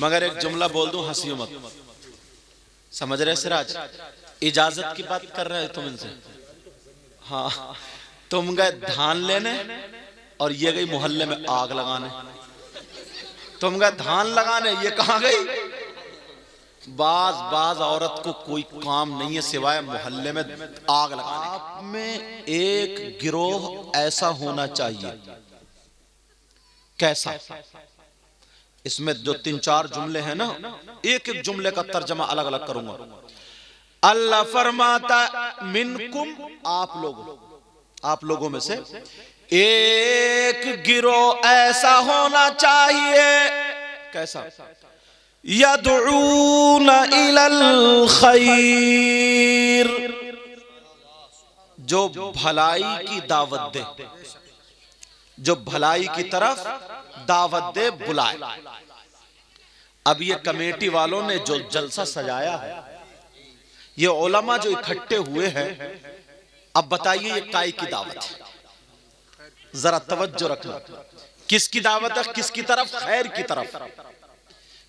मगर एक जुमला बोल दूं, हंसियो मत। समझ रहे सिराज? इजाजत की बात कर रहे हैं तुम इनसे। हाँ, तुम गए धान लेने और ये गई मोहल्ले में आग लगाने। तुम गए धान लगाने, ये कहां गई? बाज औरत को कोई काम नहीं है सिवाय मोहल्ले में आग लगाने। आप में एक गिरोह ऐसा होना चाहिए। कैसा? इसमें जो 3-4 जुमले हैं ना, एक एक जुमले का तर्जमा अलग अलग करूंगा। अल्लाह फरमाता मिनकुम, आप लोगों में से एक गिरोह ऐसा होना चाहिए। कैसा? यदऊन इलल खैर, जो भलाई की दावत दे, जो भलाई की तरफ दावत दे, बुलाए। अब ये कमेटी वालों ने जो जलसा सजाया है, ये उलमा जो इकट्ठे हुए हैं, अब बताइए ये काय की दावत है? जरा तवज्जो रखना। किसकी दावत है? किसकी तरफ? खैर की तरफ।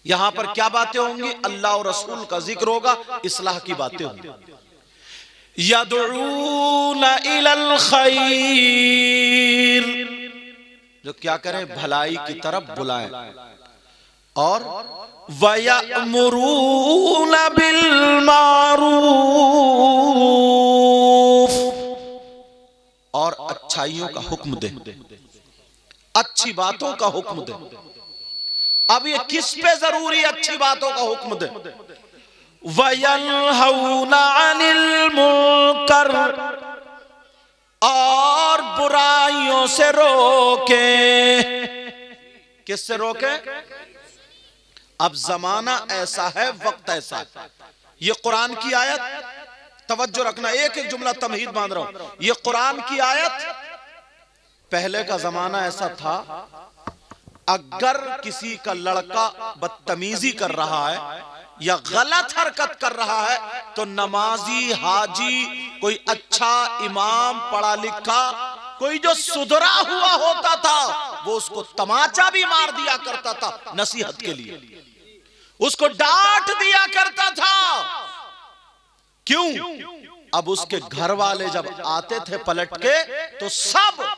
यहां पर क्या बातें होंगी? अल्लाह और रसूल का जिक्र होगा, इस्लाह की बातें होंगी। यदऊन इलल खैर, जो क्या करें? भलाई की तरफ बुलाएं। और वयअमुरून बिल मारूफ, और अच्छाइयों का हुक्म दे, अच्छी बातों का हुक्म दे। अब ये किस पे जरूरी अच्छी बातों का हुक्म दे? वयनहौना अनिल मुनकर, और बुराइयों से रोके। किससे रोके? अब जमाना ऐसा है, वक्त ऐसा है। ये कुरान की आयत, तवज्जो रखना, एक एक जुमला तमहीद बांध रहा हूं। ये कुरान की आयत, पहले का जमाना ऐसा था, अगर किसी का लड़का बदतमीजी कर रहा है या गलत हरकत कर रहा है, तो नमाजी, हाजी, कोई अच्छा इमाम, पढ़ा लिखा, कोई जो सुधरा हुआ होता था, वो उसको तमाचा भी मार दिया करता था नसीहत के लिए, उसको डांट दिया करता था। क्यों? अब उसके घर वाले जब आते थे पलट के, तो सब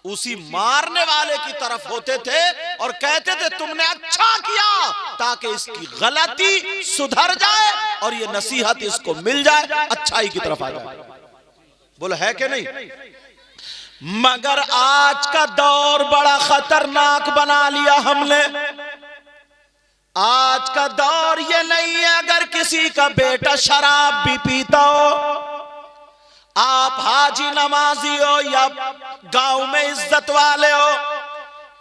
उसी मारने वाले की तरफ होते थे और कहते थे तुमने अच्छा किया, ताकि इसकी गलती सुधर जाए और ये नसीहत इसको मिल जाए, अच्छाई की तरफ आ जाए। बोलो है कि नहीं? मगर आज का दौर बड़ा खतरनाक बना लिया हमने। आज का दौर ये नहीं है अगर किसी का बेटा शराब भी पीता हो, आप हाजी नमाजी हो या गांव में इज्जत वाले हो,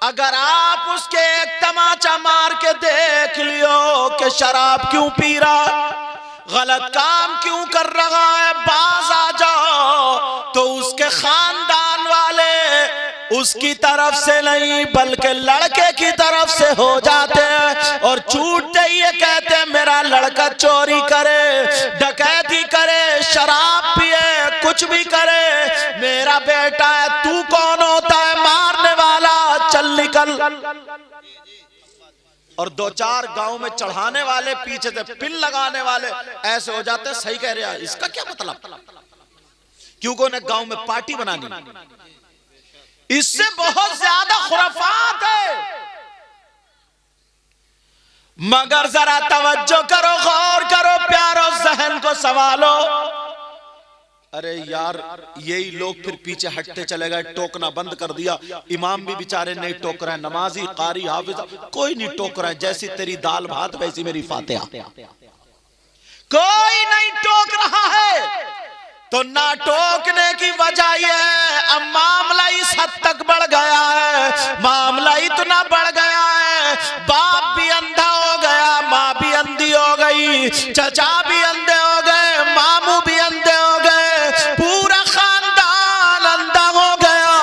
अगर आप उसके एक तमाचा मार के देख लियो कि शराब क्यों पी रहा, गलत काम क्यों कर रहा है, बाज आ जाओ, तो उसके खानदान वाले उसकी तरफ से नहीं बल्कि लड़के की तरफ से हो जाते हैं और छूटते ही ये कहते हैं मेरा लड़का चोरी करे, डकैती करे, शराब पिए, कुछ भी करे, मेरा बेटा है, तू कौन होता है मारने वाला, चल निकल। और 2-4 गांव में चढ़ाने वाले, पीछे से पिन लगाने वाले ऐसे हो जाते हैं, सही कह रहे हैं, इसका क्या मतलब? क्योंकि उन्हें गांव में पार्टी बनानी। इससे बहुत ज्यादा खुराफात है। मगर जरा तवज्जो करो, गौर करो, प्यारो, जहन को संभालो। अरे यार, यही लोग फिर पीछे हटते चले गए, टोकना बंद कर दिया। इमाम भी बेचारे नहीं टोक रहे, नमाजी, कारी, हाफिज कोई नहीं टोक रहा है। जैसी तेरी दाल भात वैसी मेरी फातिहा, कोई नहीं टोक रहा है। तो ना टोकने की वजह यह है, अब मामला इस हद तक बढ़ गया है, मामला इतना बढ़ गया है, बाप भी अंधा हो गया, माँ भी अंधी हो गई, चचा भी अंधे हो गए, मामू भी अंधे हो गए, पूरा खानदान अंधा हो गया।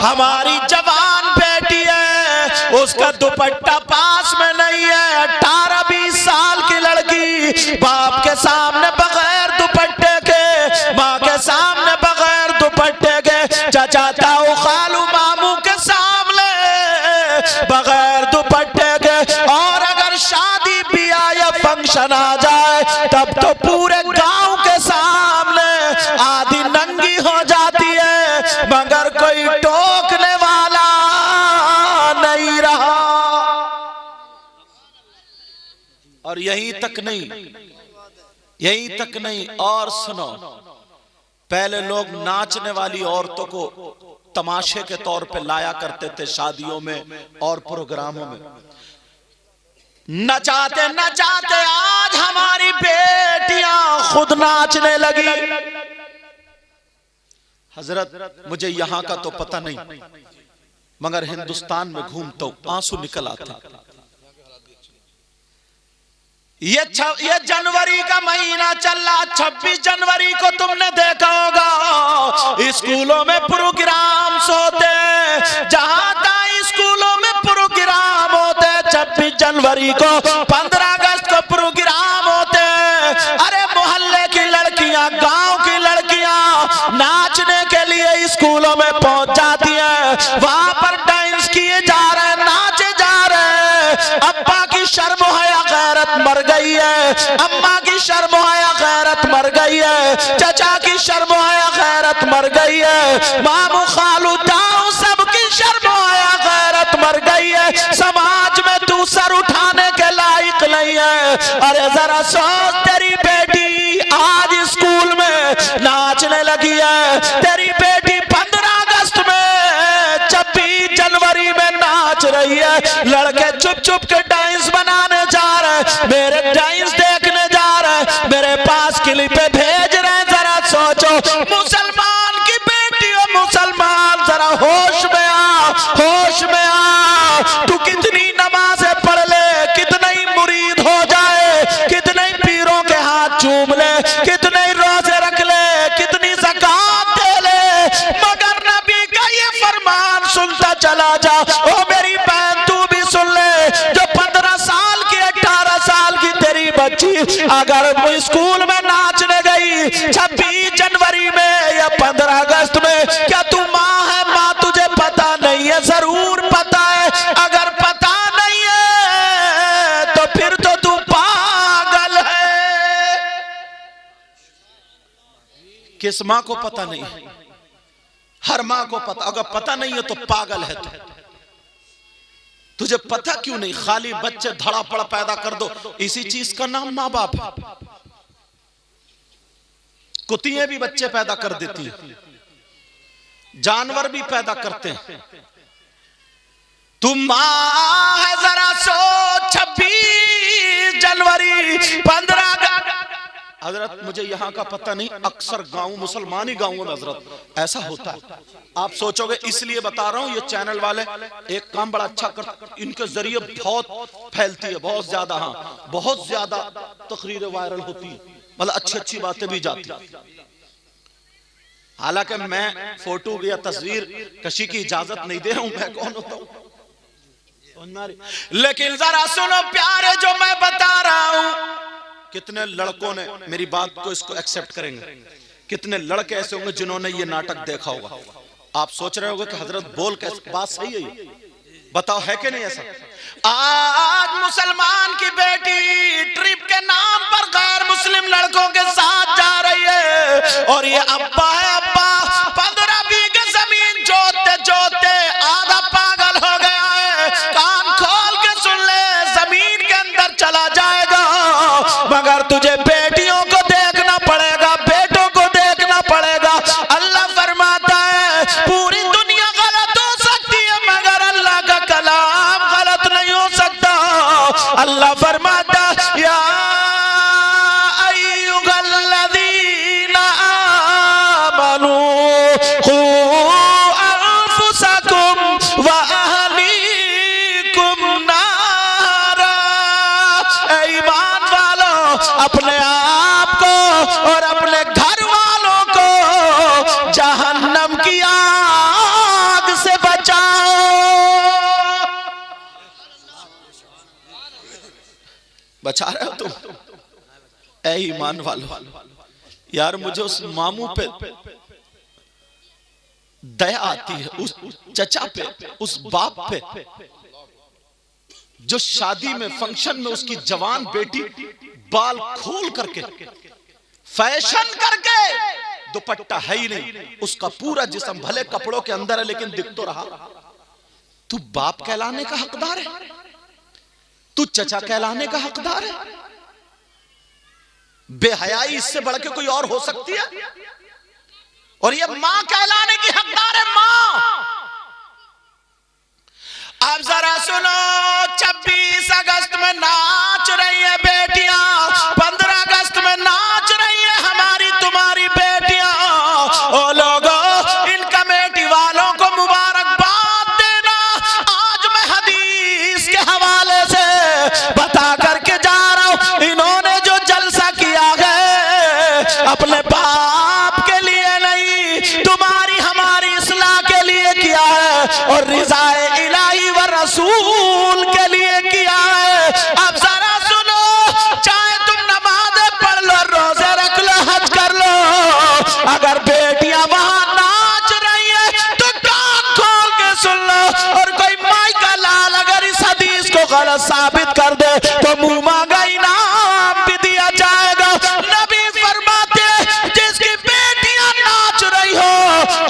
हमारी जवान बेटी है, उसका दुपट्टा पास में नहीं है, 18-20 साल की लड़की बाप के सामने बगैर दुपट्टे के, माँ के सामने बगैर दुपट्टे के, चाचा ताऊ खालू मामू के सामने बगैर दुपट्टे के, और अगर फंक्शन आ जाए तब तो पूरे गांव के सामने आधी नंगी हो जाती है, मगर कोई टोकने वाला नहीं रहा। और यहीं तक नहीं, और सुनो, पहले लोग नाचने वाली औरतों को तमाशे के तौर पे लाया करते थे शादियों में और प्रोग्रामों में। नचाते नचाते आज हमारी बेटियां खुद नाचने लगी। हजरत मुझे यहां का तो पता नहीं, मगर हिंदुस्तान में घूमता हूं आंसू निकल आता। ये जनवरी का महीना चल रहा, 26 जनवरी को तुमने देखा होगा स्कूलों में प्रोग्राम्स होते, जहां तक स्कूलों में प्रोग्राम होते, 26 जनवरी को 15 अगस्त को प्रोग्राम होते। अरे मोहल्ले की लड़कियां, गांव की लड़कियां नाचने के लिए स्कूलों में पहुंच जाती हैं, वहां पर डांस किए जा रहे हैं, नाचे जा रहे हैं। अब्बा की शर्म हया गैरत मर गई है, अम्मा की शर्म हया गैरत मर गई है, चचा की शर्म हया गैरत मर गई है, मामू खालू ताऊ सबकी शर्म हया गैरत मर गई है। समाज में तू सर उठाने के लायक नहीं है। अरे जरा सोच, तेरी बेटी आज स्कूल में नाचने लगी है, तेरी बेटी 15 अगस्त में, 26 जनवरी में नाच रही है। लड़के चुप चुप के डांस बनाने जा रहे हैं, मेरे डांस देखने जा रहे हैं, मेरे पास क्लिपें भेज रहे हैं। जरा सोचो, मुसलमान की बेटी हो, मुसलमान जरा होश में आ, होश में आ। तू कितनी नमाजें पढ़ ले, कितने ही मुरीद हो जाए, कितने ही पीरों के हाथ चूम ले, कितने ही रोजे रख ले, कितनी ज़कात दे ले, मगर नबी का ये फरमान सुनता चला जा। ओ मेरी बहन, तू भी सुन ले, जो 15 साल की, 18 साल की तेरी बच्ची अगर वो स्कूल में नाचने गई 26 जनवरी में या 15 अगस्त में, क्या तू माँ है? माँ तुझे पता नहीं है? जरूर पता है। अगर पता नहीं है तो फिर तो तू पागल है। किस माँ को पता नहीं है? हर माँ को पता। अगर पता नहीं है तो पागल है तू। तुझे पता क्यों नहीं? खाली बच्चे धड़ा पड़ पैदा कर दो, इसी चीज का नाम माँ बाप है। कुत्तियां भी बच्चे पैदा कर देती हैं, जानवर भी पैदा करते हैं। तुम माँ है, जरा सोच, 26 जनवरी 15 हजरत मुझे यहाँ का पता नहीं, अक्सर गांव, मुसलमानी गांवों में हजरत ऐसा होता है। आप सोचोगे इसलिए बता रहा हूं, ये चैनल वाले एक काम बड़ा अच्छा कर, इनके जरिए बहुत फैलती है, बहुत ज्यादा, हाँ बहुत ज्यादा तकरीरें वायरल होती है, मतलब अच्छी अच्छी बातें भी जाती है। हालांकि मैं फोटो या तस्वीर कशी की इजाजत नहीं दे रहा हूं, मैं कौन होता हूं, लेकिन जरा सुनो प्यारे, जो मैं बता रहा हूं, कितने लड़कों ने मेरी बात को इसको एक्सेप्ट करेंगे, कितने लड़के ऐसे होंगे जिन्होंने ये नाटक देखा होगा। आप सोच रहे होंगे कि हजरत बोल कैसे, बात सही है ये, बताओ है कि नहीं ऐसा? आज मुसलमान की बेटी ट्रिप के नाम पर गैर मुस्लिम लड़कों के साथ जा रही है, और ये अब्बा है, अब्बा 15 बीघे जमीन जोतते जोतते आधा पागल हो गया है। कान खोल के सुन ले, जमीन के अंदर चला जाएगा, मगर तुझे बेटियों को देखना पड़ेगा, बेटों को देखना पड़ेगा। अल्लाह फरमाता है पूरी दुनिया गलत हो सकती है, मगर अल्लाह का कलाम गलत नहीं हो सकता। अल्लाह फरमाता या अय्युहल्लज़ीना आमनू खू अनफुसकुम व अहलीकुम नारा। ईमान वालों, अपने आप को और अपने घर वालों को जहन्नम की आग से बचाओ। बचा रहे हो तुम? ऐ ईमान वालों, यार मुझे उस मामू पे दया आती है, उस चचा पे, उस बाप पे जो शादी में फंक्शन में उसकी जवान बेटी बाल खोल करके फैशन करके, दुपट्टा है ही नहीं, उसका पूरा जिस्म भले कपड़ों के अंदर है लेकिन दिख तो रहा, तू बाप कहलाने का हकदार है? तू चचा कहलाने का हकदार है? बेहयाई इससे बढ़ के कोई और हो सकती है? और ये मां कहलाने की हकदार है, मां। अब जरा सुनो, 26 अगस्त में नाच रही है बेटियां, 15 अगस्त में नाच रही है हमारी तुम्हारी बेटियां। ओ लोगों, इन कमेटी वालों को मुबारकबाद देना। आज मैं हदीस के हवाले से बता करके जा रहा हूं, इन्होंने जो जलसा किया है अपने बाप के लिए नहीं, तुम्हारी हमारी इस्लाह के लिए किया है और रिज़ाए इलाही व रसूल के लिए किया है। अब जरा सुनो, चाहे तुम नमाज़ें पढ़ लो, रोजे रख लो, हज कर लो, अगर बेटियां वहां नाच रही है तो कान खोल के सुन लो। और कोई माई का लाल अगर इस हदीस को गलत साबित कर दे तो मुंह मांगा इनाम भी दिया जाएगा। नबी फरमाते जिसकी बेटियां नाच रही हो,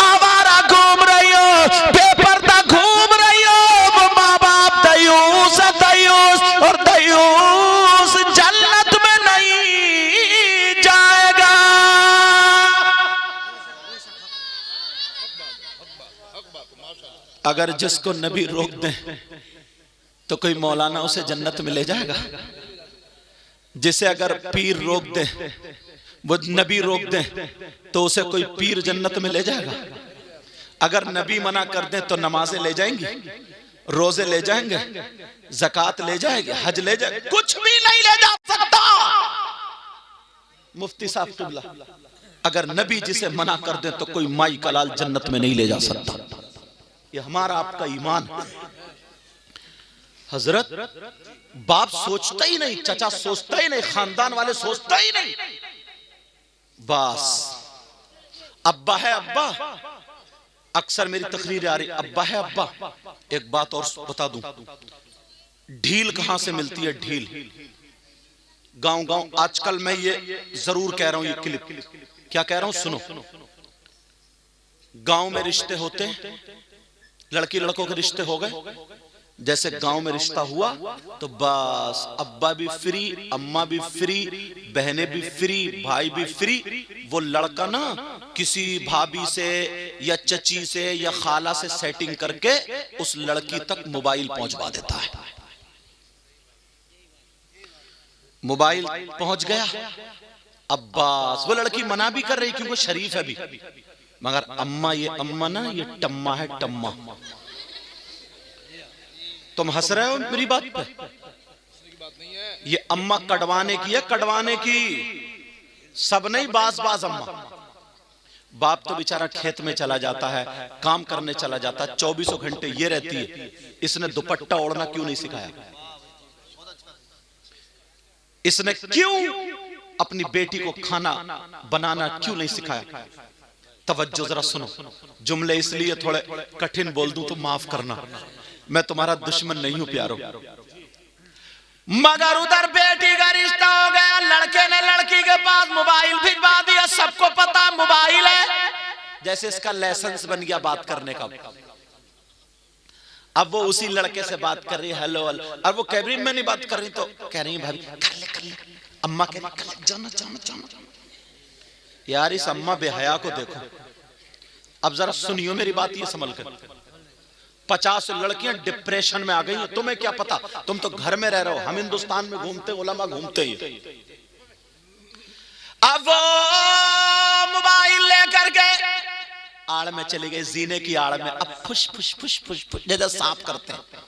आवारा घूम रही हो, बेपर्दा घूम रही हो, वो माँ बाप दयूस है, दयूस, और दयूस जन्नत में नहीं जाएगा। अगर जिसको नबी रोक दे तो कोई मौलाना उसे जन्नत में ले जाएगा? जिसे अगर पीर रोक दे, वो नबी रोक दे तो उसे कोई पीर जन्नत में ले जाएगा? अगर नबी मना कर दे तो नमाजें ले जाएंगी, रोजे ले जाएंगे, ज़कात ले जाएंगे, हज ले जाएंगे, कुछ भी नहीं ले जा सकता। मुफ्ती साहब किबला, अगर नबी जिसे मना कर दे तो कोई माई का लाल जन्नत में नहीं ले जा सकता। ये हमारा आपका ईमान। हजरत, बाप सोचता ही नहीं, चचा सोचता ही नहीं, खानदान वाले सोचता ही नहीं, बस अब्बा है अब्बा। अक्सर मेरी तकरीर आ रही, अब्बा है अब्बा। एक बात और बता दूं, ढील कहां से मिलती है? ढील गांव गांव। आजकल मैं ये जरूर कह रहा हूं, ये क्लिप क्या कह रहा हूं सुनो। गांव में रिश्ते होते हैं, लड़की लड़कों के रिश्ते हो गए, जैसे गांव में रिश्ता हुआ तो बस अब्बा भी फ्री, अम्मा भी फ्री, बहनें भी फ्री, भाई भी फ्री। वो लड़का ना किसी भाभी से या चची से या खाला से सेटिंग करके उस लड़की तक मोबाइल पहुंचवा देता है। मोबाइल पहुंच गया, अब्बास, वो लड़की मना भी कर रही क्योंकि शरीफ है भी, मगर अम्मा, ये अम्मा ना ये टम्मा है, टम्मा। तुम हंस रहे हो मेरी बात पे? ये अम्मा कड़वाने की है, कड़वाने की, सब नहीं, बाज बाज अम्मा। बाप तो बेचारा खेत में चला जाता है, काम करने चला जाता है, 24 घंटे ये रहती है। इसने दुपट्टा ओढ़ना क्यों नहीं सिखाया? इसने क्यों अपनी बेटी को खाना बनाना क्यों नहीं सिखाया? तवज्जो जरा सुनो, जुमले इसलिए थोड़े कठिन बोल दूं तो माफ करना, मैं तुम्हारा दुश्मन नहीं हूं प्यारो। मगर उधर बेटी का रिश्ता हो गया, लड़के ने लड़की के पास मोबाइल भिजवा दिया, सबको पता मोबाइल है, जैसे इसका लाइसेंस बन गया बात करने का। अब वो उसी लड़के से बात कर रही है, हेलो हेलो, और वो कैबिन में नहीं बात कर रही तो कह रही है भाभी कर ले, अम्मा कह रही जाना जाना जाना। यार इस अम्मा बेहया को देखो। अब जरा सुनियो मेरी बात, ये संभल कर। 50 लड़कियां डिप्रेशन में आ गई हैं, तुम्हें क्या पता, तुम तो घर में रह रहे हो, हम हिंदुस्तान में घूमते, उलमा घूमते ही। अब वो मोबाइल लेकर के आड़ में चली गई, जीने की आड़ में। अब फुश फुश फुश फुश फुश जैसे सांप करते हैं।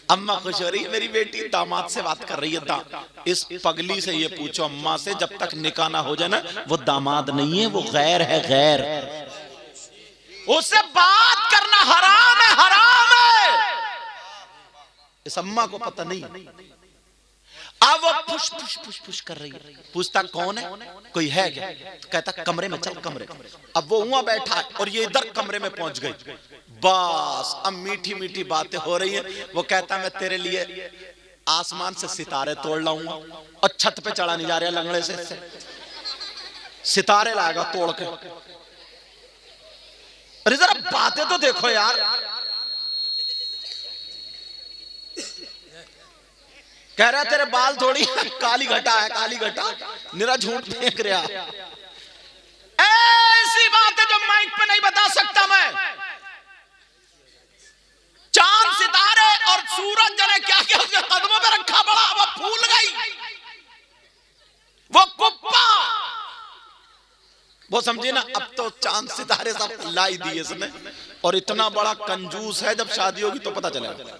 अम्मा खुश हो रही है, मेरी बेटी दामाद से बात कर रही है। इस पगली से ये पूछो अम्मा से, जब तक निकाह ना हो जाए ना, वो दामाद नहीं है, वो गैर है, गैर। उससे बात करना हराम है, हराम है। इस अम्मा को पता नहीं। अब वो फुश फुश फुश फुश कर रही है। पूछता कौन है, कोई है क्या? कहता कमरे में चल, कमरे। अब वो वहां बैठा है और ये इधर कमरे में पहुंच गई। बस अब मीठी मीठी बातें हो रही है। वो कहता मैं तेरे लिए आसमान से सितारे तोड़ लाऊंगा और छत पे चढ़ा नहीं जा रहा लंगड़े से सितारे लाएगा तोड़ के। अरे जरा बातें तो देखो यार। कह रहा तेरे बाल थोड़ी काली घटा है, काली घटा, निरा झूठ फेंक रहा। ऐसी बात है जो माइक पे नहीं बता सकता मैं। चांद सितारे और सूरज जने क्या क्या उसके कदमों पे रखा पड़ा, वो फूल गई, वो कुप्पा, वो समझे ना। अब तो चांद सितारे सब लाई दिए इसने, और इतना बड़ा कंजूस है, जब शादी होगी तो पता चलेगा।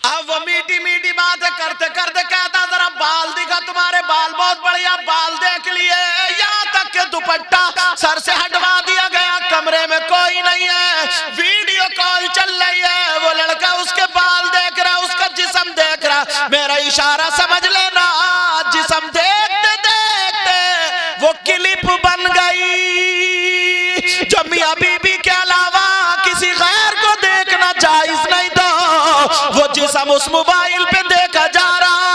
अब वो मीठी मीठी बातें करते करते कहता जरा बाल दिखा, तुम्हारे बाल बहुत बढ़िया, बाल देख लिए। यहाँ तक के दुपट्टा सर से हटवा दिया गया, कमरे में कोई नहीं है, वीडियो कॉल चल रही है, वो लड़का उसके बाल देख रहा, उसका जिस्म देख रहा। मेरा इशारा समझ लेना, जिस्म देखते देखते वो क्लिप बन गई जो मियां बीबी के अलावा किसी गैर को देखना जायज नहीं था। वो जिस्म उस मोबाइल पे देखा जा रहा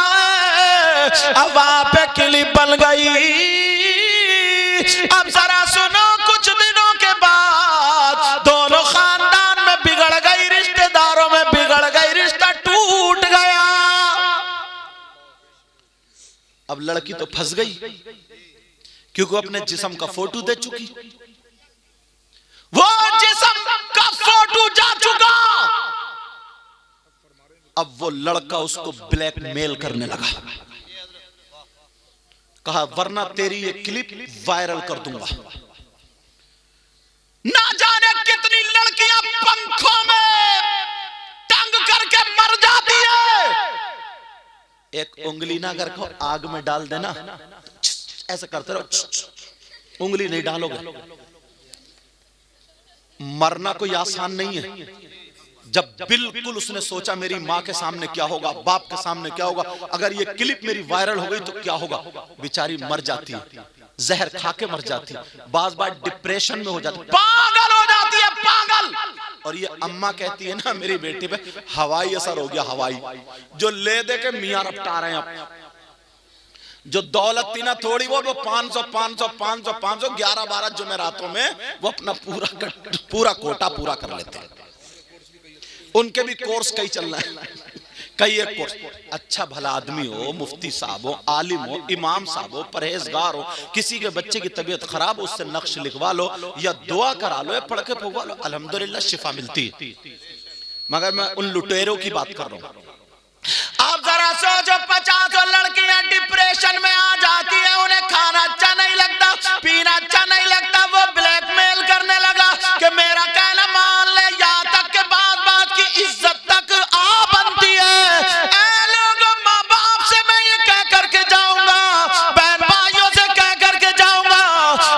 है, अब वहां पे क्लिप बन गई। अब जरा सुनो, कुछ दिनों के बाद दोनों खानदान में बिगड़ गई, रिश्तेदारों में बिगड़ गई, रिश्ता टूट गया। अब लड़की तो फंस गई क्योंकि अपने जिस्म का फोटो दे चुकी, वो जिस्म का फोटो जा चुका। अब वो लड़का उसको ब्लैकमेल करने लगा, कहा वरना तेरी ये क्लिप वायरल कर दूंगा। ना जाने कितनी लड़कियां पंखों में टंग करके मर जाती है। एक उंगली ना अगर को आग में डाल देना, ऐसा करते रहो, उंगली नहीं डालोगे। मरना कोई आसान नहीं है। जब बिल्कुल उसने सोचा मेरी माँ के सामने क्या होगा, बाप के सामने क्या होगा, अगर ये क्लिप मेरी वायरल हो गई तो क्या होगा, बेचारी मर जाती है, जहर खा के मर जाती है, बार बार डिप्रेशन में हो जाती है, पागल हो जाती है, पागल। और ये अम्मा कहती है ना मेरी बेटी पे हवाई असर हो गया, हवाई जो ले दे के मियाँ रपटा रहे हैं। जो दौलत थी ना थोड़ी वो 500 500 500 500 11-12 जुमेरातों में वो अपना पूरा कोटा पूरा कर लेते हैं। उनके भी कोर्स कई चल रहा है, कई एक कोर्स। अच्छा भला आदमी हो, मुफ्ती साहब हो, आलिम हो, इमाम साहब हो, परहेजगार हो, किसी के बच्चे की तबीयत खराब हो, उससे नक्श लिखवा लो या दुआ करा लो या पढ़ के फुकवा लो, अल्हम्दुलिल्लाह शिफा मिलती है। मगर मैं उन लुटेरों की बात कर रहा हूं। आप जरा सोचो, 50 लड़कियां डिप्रेशन में आ जाती है, उन्हें खाना अच्छा नहीं लगता, पीना अच्छा नहीं लगता, वो ब्लैकमेल करने लगा कि मेरा कहना मान ले, यहाँ तक के बात बात की इज्जत तक आ बनती है। ऐ लोगों, माँ बाप से मैं ये कह करके जाऊंगा, बहन भाइयों से कह करके जाऊंगा,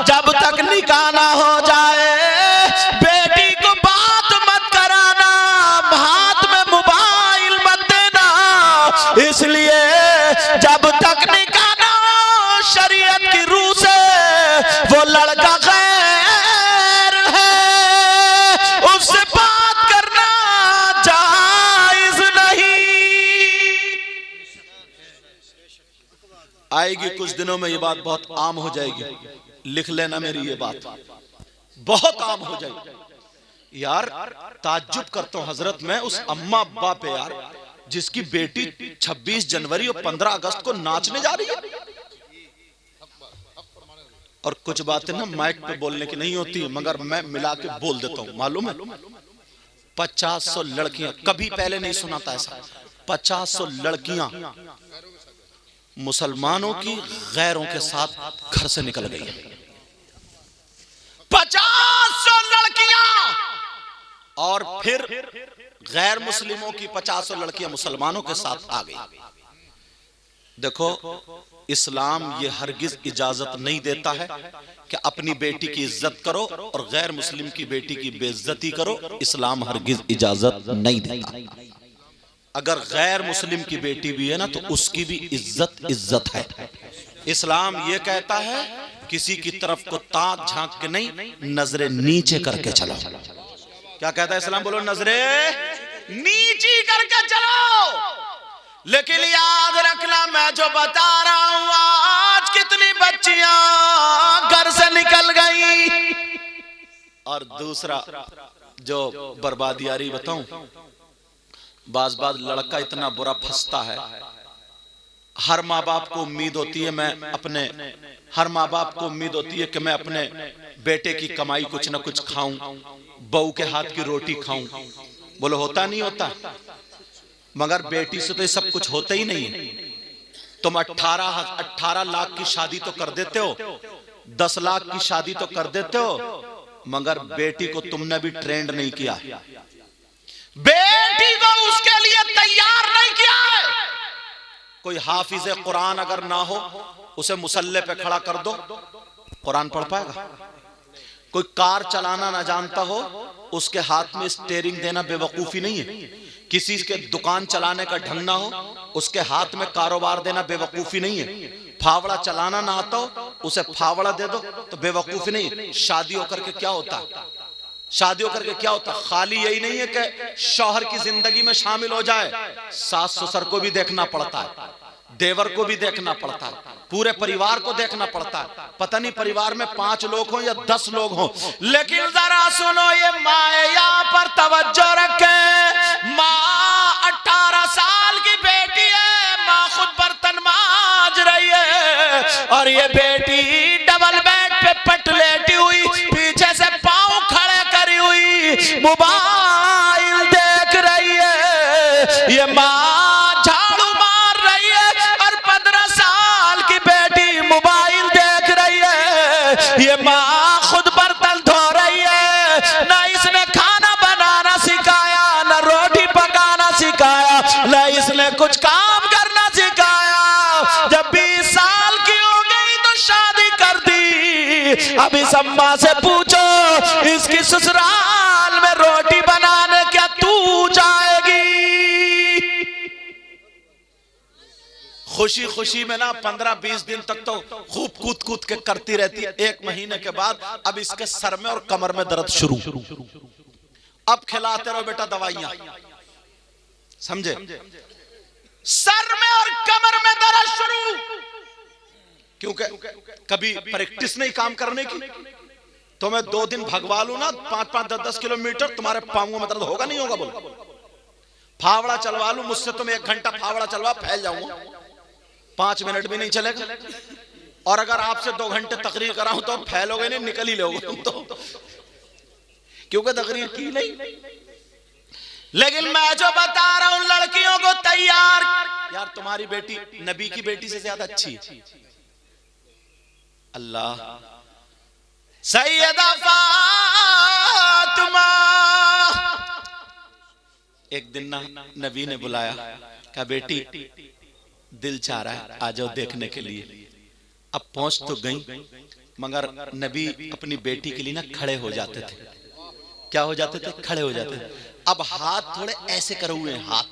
जब तक निकाह ना हो जाए बेटी को बात मत कराना, हाथ में मोबाइल मत देना, इसलिए जब तक निकाह ना हो शरीयत की रूह से वो लड़का गैर है, उससे बात करना जायज नहीं। आएगी कुछ दिनों में ये बात बहुत आम हो जाएगी, लिख लेना मेरी ये बात, बहुत आम हो जाएगी। यार ताज्जुब करता हूं हजरत मैं उस अम्मा अब्बा पे यार, जिसकी बेटी 26 जनवरी और 15 अगस्त को नाचने जा रही है। और कुछ बातें ना माइक पे बोलने की नहीं होती, मगर मैं मिला के बोल देता हूं। मालूम है 50 लड़कियां, कभी पहले नहीं सुना था ऐसा, 50 लड़कियां मुसलमानों की गैरों के साथ घर से निकल गई है। 50 लड़कियां, और फिर गैर मुस्लिमों की 50 लड़कियां मुसलमानों के साथ आ गई। देखो इस्लाम ये हरगिज इजाजत नहीं देता है कि अपनी बेटी की इज्जत करो और गैर मुस्लिम की बेटी की बेइज्जती करो, इस्लाम हरगिज इजाजत नहीं देता। अगर गैर मुस्लिम की बेटी भी है ना तो उसकी भी इज्जत है। इस्लाम ये कहता है किसी की तरफ को ताक झांक के नहीं, नजरें नीचे करके चलो। क्या कहता है इस्लाम, बोलो, नजरें नीची करके चलो। लेकिन याद रखना मैं जो बता रहा हूं, आज कितनी बच्चियां घर से निकल गई। और दूसरा जो बर्बादी आ रही बताऊं, बाज लड़का इतना बुरा फंसता है। हर माँ बाप को उम्मीद होती है हर माँ बाप को उम्मीद होती है कि मैं अपने बेटे की कमाई कुछ ना कुछ खाऊं, बहू के हाथ की रोटी खाऊं। बोलो होता नहीं होता? मगर बेटी से तो ये सब कुछ होता ही नहीं है। तुम 18 लाख की शादी तो कर देते हो, 10 लाख की शादी तो कर देते हो, मगर बेटी को तुमने भी ट्रेंड नहीं किया, बेटी को उसके लिए तैयार नहीं किया है। कोई हाफिज कुरान अगर ना हो, उसे मुसल्ले पे खड़ा कर दो, कुरान पढ़ पाएगा? कोई कार चलाना ना जानता हो, उसके हाथ में स्टीयरिंग देना बेवकूफी नहीं है। किसी के दुकान चलाने का ढंग ना हो, उसके हाथ में कारोबार देना बेवकूफी नहीं है। फावड़ा चलाना ना आता हो, उसे फावड़ा दे दो तो बेवकूफी नहीं। शादी होकर के क्या होता? शादी होकर के क्या होता? खाली यही नहीं है कि शौहर की जिंदगी में शामिल हो जाए, सास ससुर को भी देखना पड़ता है, देवर को भी देखना पड़ता है, पूरे परिवार को देखना पड़ता है। पता नहीं परिवार में 5 लोग हों या 10 लोग हों, लेकिन जरा सुनो, ये माँ यहाँ पर तवज्जो रखे। माँ 18 साल की बेटी है, माँ खुद बर्तन मांज रही है, और ये बेटी डबल बेड पे पट लेटी हुई, पीछे से पांव खड़े करी हुई मोबाइल देख रही है। ये माँ झाड़ू मार रही है और 15 साल की बेटी मोबाइल देख रही है। ये माँ खुद बर्तन धो रही है, ना इसने खाना बनाना सिखाया, ना रोटी पकाना सिखाया, ना इसने कुछ काम करना सिखाया। जब 20 साल की हो गई तो शादी कर दी। अब इस अम्मा से पूछो, इसकी ससुराल में रोटी बनाने क्या तू जाएगी? खुशी खुशी में ना 15-20 दिन तक तो खूब कूद कूद के करती रहती है। 1 महीने के बाद अब इसके सर में और कमर में दर्द शुरू। अब खिलाते रहो बेटा दवाइयां, समझे? सर में और कमर में दर्द शुरू, क्योंकि कभी प्रैक्टिस नहीं काम करने की। तो मैं 2 दिन भगवा लूं ना 5-5, 10-10 किलोमीटर, तुम्हारे पांवों में दर्द होगा नहीं होगा? बोलो। फावड़ा चलवा लूं मुझसे, तुम 1 घंटा फावड़ा चलवा, फैल जाऊंगा, 5 मिनट भी नहीं चलेगा। और अगर आपसे 2 घंटे तकरीर कराऊं तो फैलोगे नहीं, निकल ही लोगे तुम तो, क्योंकि तकरीर की नहीं। लेकिन मैं जो बता रहा हूं, लड़कियों को तैयार, यार तुम्हारी बेटी नबी की बेटी से ज्यादा अच्छी है। अल्लाह, सैयदा फातिमा। एक दिन ना नबी ने बुलाया, कहा बेटी दिल चाह रहा है आ जाओ देखने के लिए। अब पहुंच तो गई, मगर नबी अपनी बेटी के लिए ना खड़े हो जाते थे। क्या हो जाते थे? खड़े हो जाते थे। अब हाथ थोड़े ऐसे करे हुए हैं, हाथ।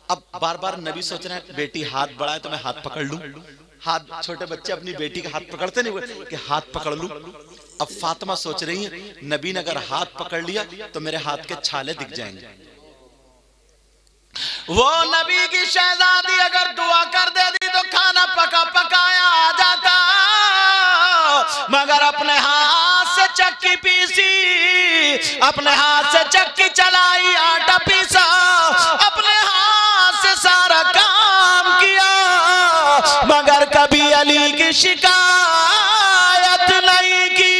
अब बार बार नबी सोच रहे हैं बेटी हाथ बड़ा है तो मैं हाथ पकड़ लूं। हाथ, छोटे बच्चे अपनी बेटी का हाथ पकड़ते नहीं कि हाथ पकड़ लूं। अब फातिमा सोच रही है नबी ने अगर हाथ पकड़ लिया तो मेरे हाथ के छाले दिख जाएंगे। वो नबी की शहजादी अगर दुआ कर देती तो खाना पकाया आ जाता, मगर अपने हाथ से चक्की पीसी, अपने हाथ से चक्की चलाई, आटा पीसा, अपने हाथ से सारा काम किया, मगर कभी अली की शिकायत नहीं की।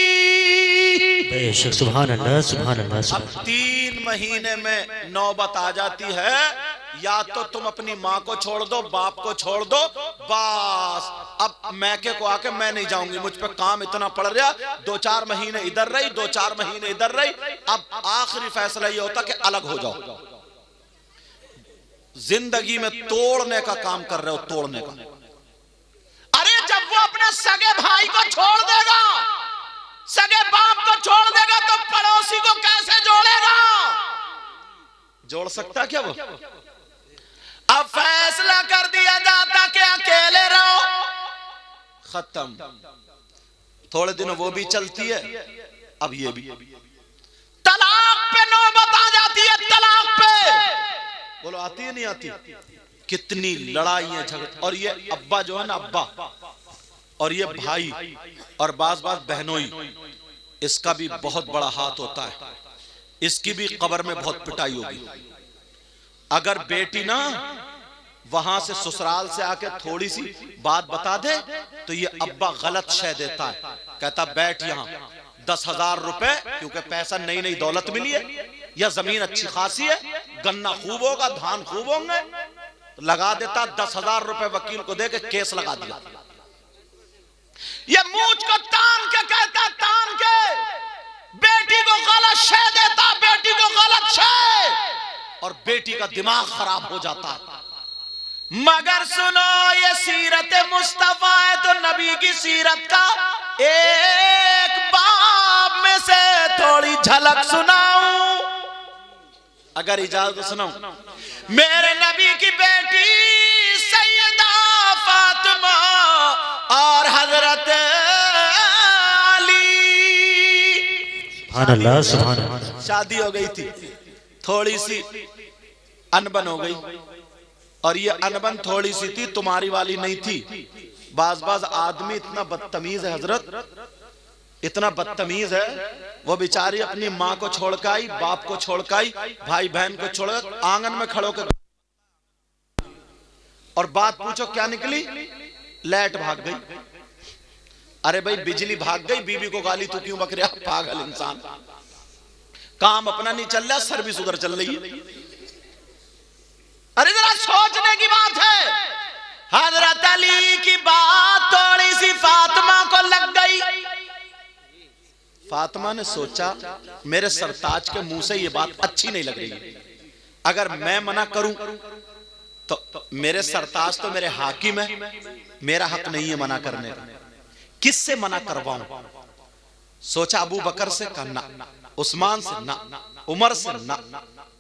सुभान अल्लाह, सुभान अल्लाह। अब 3 महीने में नौबत आ जाती है, या तो तुम अपनी माँ को छोड़ दो, बाप को छोड़ दो, बस अब मैके को आके मैं नहीं जाऊंगी, मुझ पे काम इतना पड़ रहा। 2-4 महीने इधर रही, 2-4 महीने इधर रही। अब आखिरी फैसला ये होता कि अलग हो जाओ। जिंदगी में तोड़ने का काम कर रहे हो, तोड़ने का। अरे जब वो अपने सगे भाई को छोड़ देगा, सगे बाप को छोड़ देगा, तो पड़ोसी को कैसे जोड़ेगा? जोड़ सकता क्या वो? अब फैसला कर दिया जाता कि अकेले रहो, खत्म। थोड़े दिन वो भी चलती है, अब ये भी। तलाक पे नौबत आ जाती है, तलाक पे। बोलो आती है नहीं आती? कितनी लड़ाइयां झगड़े। और ये अब्बा जो है ना, अब्बा, और ये भाई, और बाज बाज बहनोई, इसका भी बहुत बड़ा हाथ होता है। इसकी भी कब्र में बहुत पिटाई होगी। अगर बेटी ना वहां से ससुराल से आके थोड़ी सी बात बता दे तो ये अब्बा गलत शय देता है, कहता बैठ यहाँ 10,000 रुपए, क्योंकि पैसा नई नई दौलत मिली है या जमीन अच्छी खासी है, गन्ना खूब होगा, धान खूब होंगे, तो लगा देता 10,000 रुपए वकील को दे के केस लगा दिया। ये मूंछ को तान के कहता, तान के बेटी को गलत शय देता, बेटी को गलत शय, और बेटी का दिमाग खराब हो जाता है। मगर सुनो ये सीरत मुस्तफा है तो नबी की सीरत का एक बाब में से थोड़ी झलक सुनाऊं, अगर इजाजत सुनाऊं। मेरे नबी की बेटी सैयदा फातिमा और हजरत अली, सुभान अल्लाह, सुभान अल्लाह, शादी हो गई थी, थोड़ी सी अनबन हो गई, और ये अनबन थोड़ी सी थी, तुम्हारी वाली नहीं थी। बाज बाज आदमी इतना बदतमीज है हजरत, इतना बदतमीज है, वो बेचारी अपनी माँ को छोड़ के आई, बाप को छोड़ के आई, भाई बहन को छोड़, आंगन में खड़ो के, और बात पूछो क्या निकली, लाइट भाग गई। अरे भाई बिजली भाग गई, बीबी को गाली तू क्यों बक रहा, पागल इंसान, काम अपना नहीं चल रहा, सर्विस उधर चल रही है। अरे जरा सोचने की बात है। हजरत अली की बात थोड़ी सी फातिमा को लग गई। फातिमा ने सोचा मेरे सरताज के मुंह से ये बात अच्छी नहीं लग रही है, अगर मैं मना करूं तो मेरे सरताज तो मेरे हाकिम है, मेरा हक नहीं है मना करने का, किससे मना करवाऊं। सोचा अबू बकर से करना, उस्मान से ना, उमर से ना,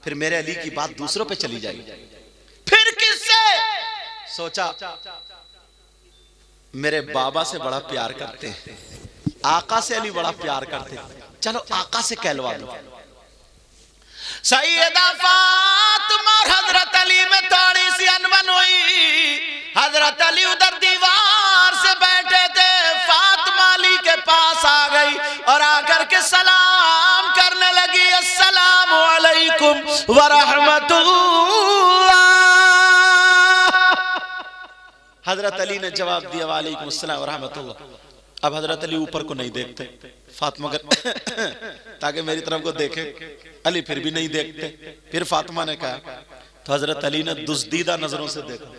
फिर मेरे अली की बात दूसरों पे चली जाएगी। फिर किससे? सोचा मेरे बाबा से बड़ा प्यार करते हैं, आका से अली बड़ा प्यार करते हैं, चलो आका से कहलवा दो। सैयदा फातिमा और हजरत अली में थोड़ी सी अनबन हुई। हजरत अली उधर दीवार से बैठे थे, फातिमा अली के पास आ गई और आकर के सलाम करने लगी, अस्सलामु अलैकुम व रहमतुल्लाह। हजरत अली ने जवाब दिया वालेकुम अस्सलाम व रहमतुल्लाह। अब हजरत अली ऊपर को नहीं देखते, फातिमा ताकि मेरी तरफ को देखे, अली फिर भी नहीं देखते। फिर फातिमा ने कहा, तो हजरत अली ने दुस्दीदा नजरों से देखा,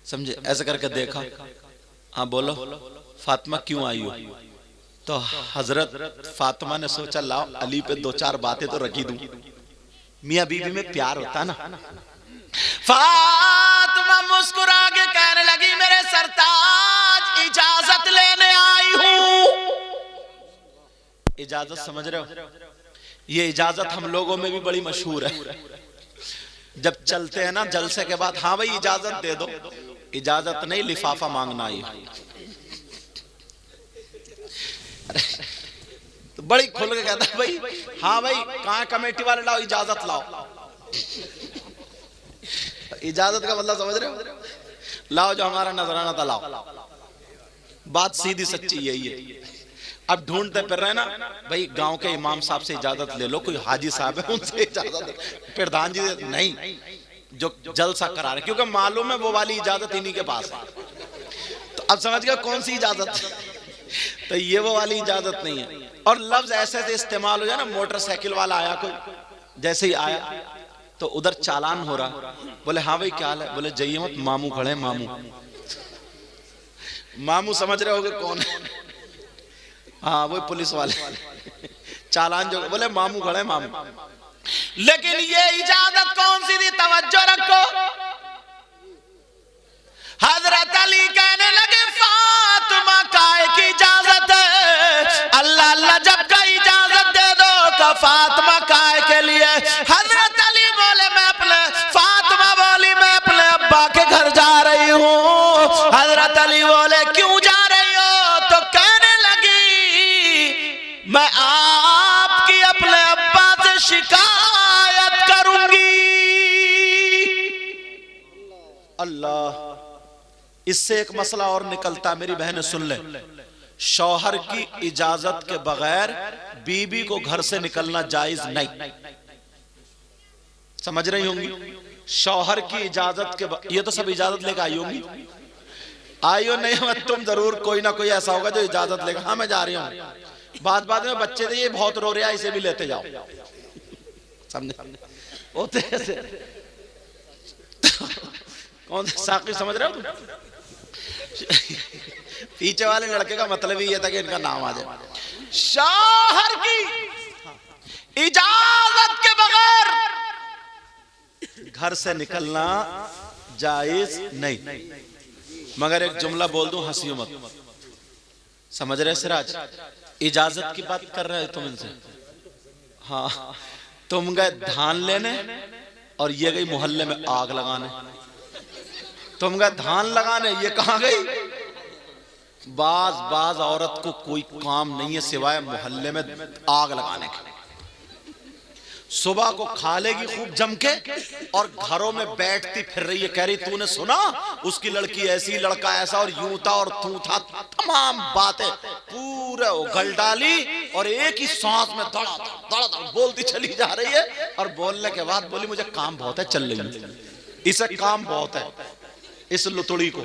समझे, ऐसे करके देखा, हाँ बोलो फातिमा क्यों आई हो? तो हजरत फातिमा ने सोचा लाओ अली पे दो चार बातें तो रखी दूं, मियां बीवी में प्यार होता ना। फातिमा मुस्कुरा के कहने लगी मेरे सरताज इजाजत लेने आई हूं। इजाजत समझ रहे हो? ये इजाजत हम लोगों में भी बड़ी मशहूर है। जब चलते हैं ना जलसे के बाद, हाँ भाई इजाजत दे दो, इजाजत नहीं लिफाफा मांगना आई। तो बड़ी खुल के कहता भाई, हाँ भाई कहाँ कमेटी वाले लाओ इजाजत लाओ। इजाजत का मतलब समझ रहे हो? लाओ जो हमारा नजराना था लाओ। बात सीधी सच्ची यही है। अब ढूंढते फिर रहे ना भाई, गांव के इमाम साहब से इजाजत ले लो, कोई हाजी साहब है उनसे इजाजत, प्रधान जी नहीं, जो जलसा करा रहे, क्योंकि मालूम है वो वाली इजाजत इन्हीं के पास है। तो अब समझ गया कौन सी इजाजत, तो ये वो वाली इजाजत नहीं है। और लफ्ज ऐसे ऐसे इस्तेमाल हो जाए ना, मोटरसाइकिल वाला आया कोई, जैसे ही आया तो उधर चालान हो रहा, बोले हाँ भाई क्या हाल है, बोले जाइए मत मामू खड़े, मामू। मामू समझ रहे होगे कौन है? हाँ वो पुलिस वाले चालान जो, बोले मामू खड़े मामू। लेकिन ये इजाजत कौन सी थी, तवज्जो रखो। हजरत अली कहने लगे फातिमा काय की इजाजत है, अल्लाह अल्लाह जब का इजाजत दे दो का फातिमा काय के लिए। हजरत अली बोले मैं अपने, फातिमा बोली मैं अपने अब्बा के घर जा रही हूँ। हजरत अली बोले क्यों जा रही हो? तो कहने लगी मैं आपकी अपने अब्बा से शिकायत करूं। अल्लाह, इससे एक मसला और निकलता, मेरी बहनें सुन ले, शौहर की इजाजत के बगैर बीबी को घर से निकलना जायज नहीं। समझ रही होंगी? शौहर की इजाजत के ये तो सब इजाजत लेकर आई होंगी, आई हो नहीं मत तुम जरूर, कोई ना कोई ऐसा होगा जो इजाजत लेगा। हाँ मैं जा रही हूँ, बाद में बच्चे थे ये बहुत रो रहा है, इसे भी लेते जाओ, समझे होते ऐसे। कौन सा साकी समझ रहे हो तुम? पीछे वाले लड़के का मतलब ही ये था कि इनका नाम आ जाए। शौहर की इजाजत के बगैर घर से निकलना जायज नहीं। मगर एक जुमला बोल दूं, हंसियो मत, समझ रहे सिराज? इजाजत की बात कर रहे हैं तुम इनसे। हाँ, तुम गए धान लेने और ये गई मोहल्ले में आग लगाने। तुम गए धान लगाने, ये कहां गई? बाज औरत को कोई काम नहीं है सिवाय मोहल्ले में आग लगाने के। सुबह को खा लेगी खूब जम के और घरों में बैठती फिर रही है, कह रही तूने सुना उसकी लड़की ऐसी, लड़का ऐसा, और यूं था और तू था, तमाम बातें पूरे उगल डाली और एक ही सांस में दड़ा दड़ा बोलती चली जा रही है। और बोलने के बाद बोली मुझे काम बहुत है, चल रही है, इसे काम बहुत है। इस लुतुड़ी को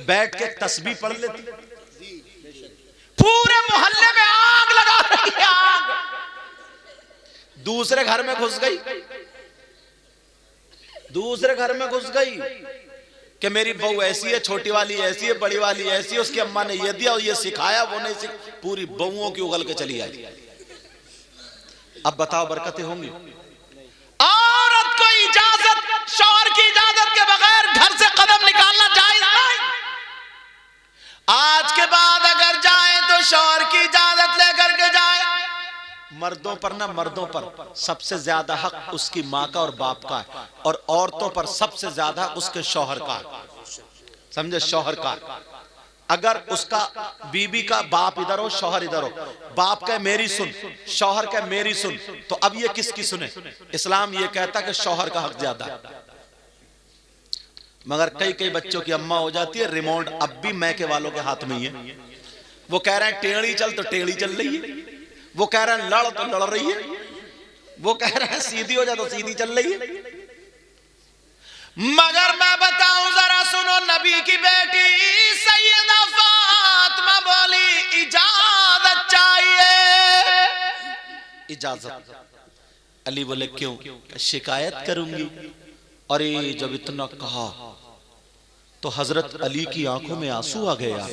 बैठ के तस्बीह पढ़ लेती, पूरे मोहल्ले में आग लगा रही है, आग। दूसरे घर में घुस गई, दूसरे घर में घुस गई कि मेरी बहू ऐसी है, छोटी वाली ऐसी है, बड़ी वाली ऐसी है, उसकी अम्मा ने ये दिया और ये सिखाया, वो नहीं सिखाया, पूरी बहुओं की उगल के चली आई। अब बताओ बरकतें होंगी? औरत को इजाजत, शौहर की इजाजत के बगैर घर से कदम निकालना जायज नहीं। आज के बाद अगर जाए तो शौहर की इजाजत लेकर के जाए। मर्दों पर ना, मर्दों पर सबसे ज्यादा हक उसकी माँ का और बाप का है, और औरतों पर सबसे ज्यादा उसके शौहर का है। समझे? शौहर का। अगर उसका बीबी का बाप इधर हो, शौहर इधर हो, बाप कहे मेरी सुन, शौहर कहे मेरी सुन, तो अब ये किसकी सुने? इस्लाम ये कहता कि शौहर का हक ज्यादा है। मगर कई कई बच्चों की अम्मा हो जाती है, रिमोट अब भी मैके वालों के हाथ में ही है। वो कह रहे हैं टेढ़ी चल तो टेढ़ी चल रही है, वो कह रहे हैं लड़ तो लड़ रही है, वो कह रहे हैं सीधी हो जाए तो सीधी चल रही है। मगर मैं बताऊं जरा सुनो, नबी की बेटी सैयदा फातिमा बोली इजाजत चाहिए, इजाजत। अली बोले क्यों? शिकायत करूंगी। अरे जब इतना कहा तो हजरत अली की आंखों में आंसू आ गया।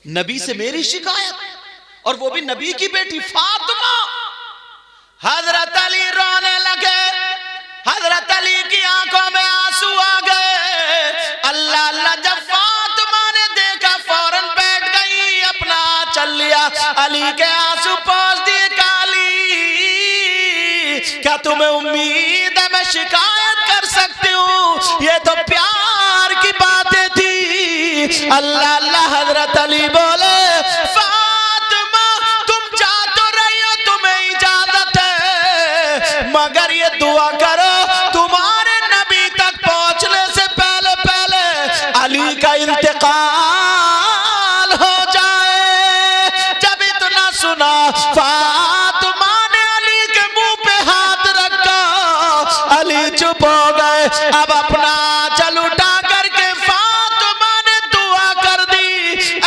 नबी से मेरी शिकायत, और वो भी नबी की बेटी फातिमा। हजरत अली रोने लगे, हजरत अली की आंखों में आंसू आ गए। अल्लाह अल्लाह, जब फातिमा ने देखा फौरन बैठ गई, अपना चल लिया, अली के आंसू पहुंच दिए। काली, क्या तुम्हें उम्मीद है मैं शिकायत कर सकती हूँ? ये तो प्यार की बातें थी। अल्लाह अल्लाह, हजरत अली बोले फातिमा तुम जा तो रही हो, तुम्हें इजाजत है, मगर ये दुआ करो तुम्हारे नबी तक पहुंचने से पहले पहले अली का इंतकाल हो जाए। जब इतना सुना फातिमा ने अली के मुंह पे हाथ रखा, अली चुप हो गए। अब अपना चल उठा करके फातिमा ने दुआ कर दी,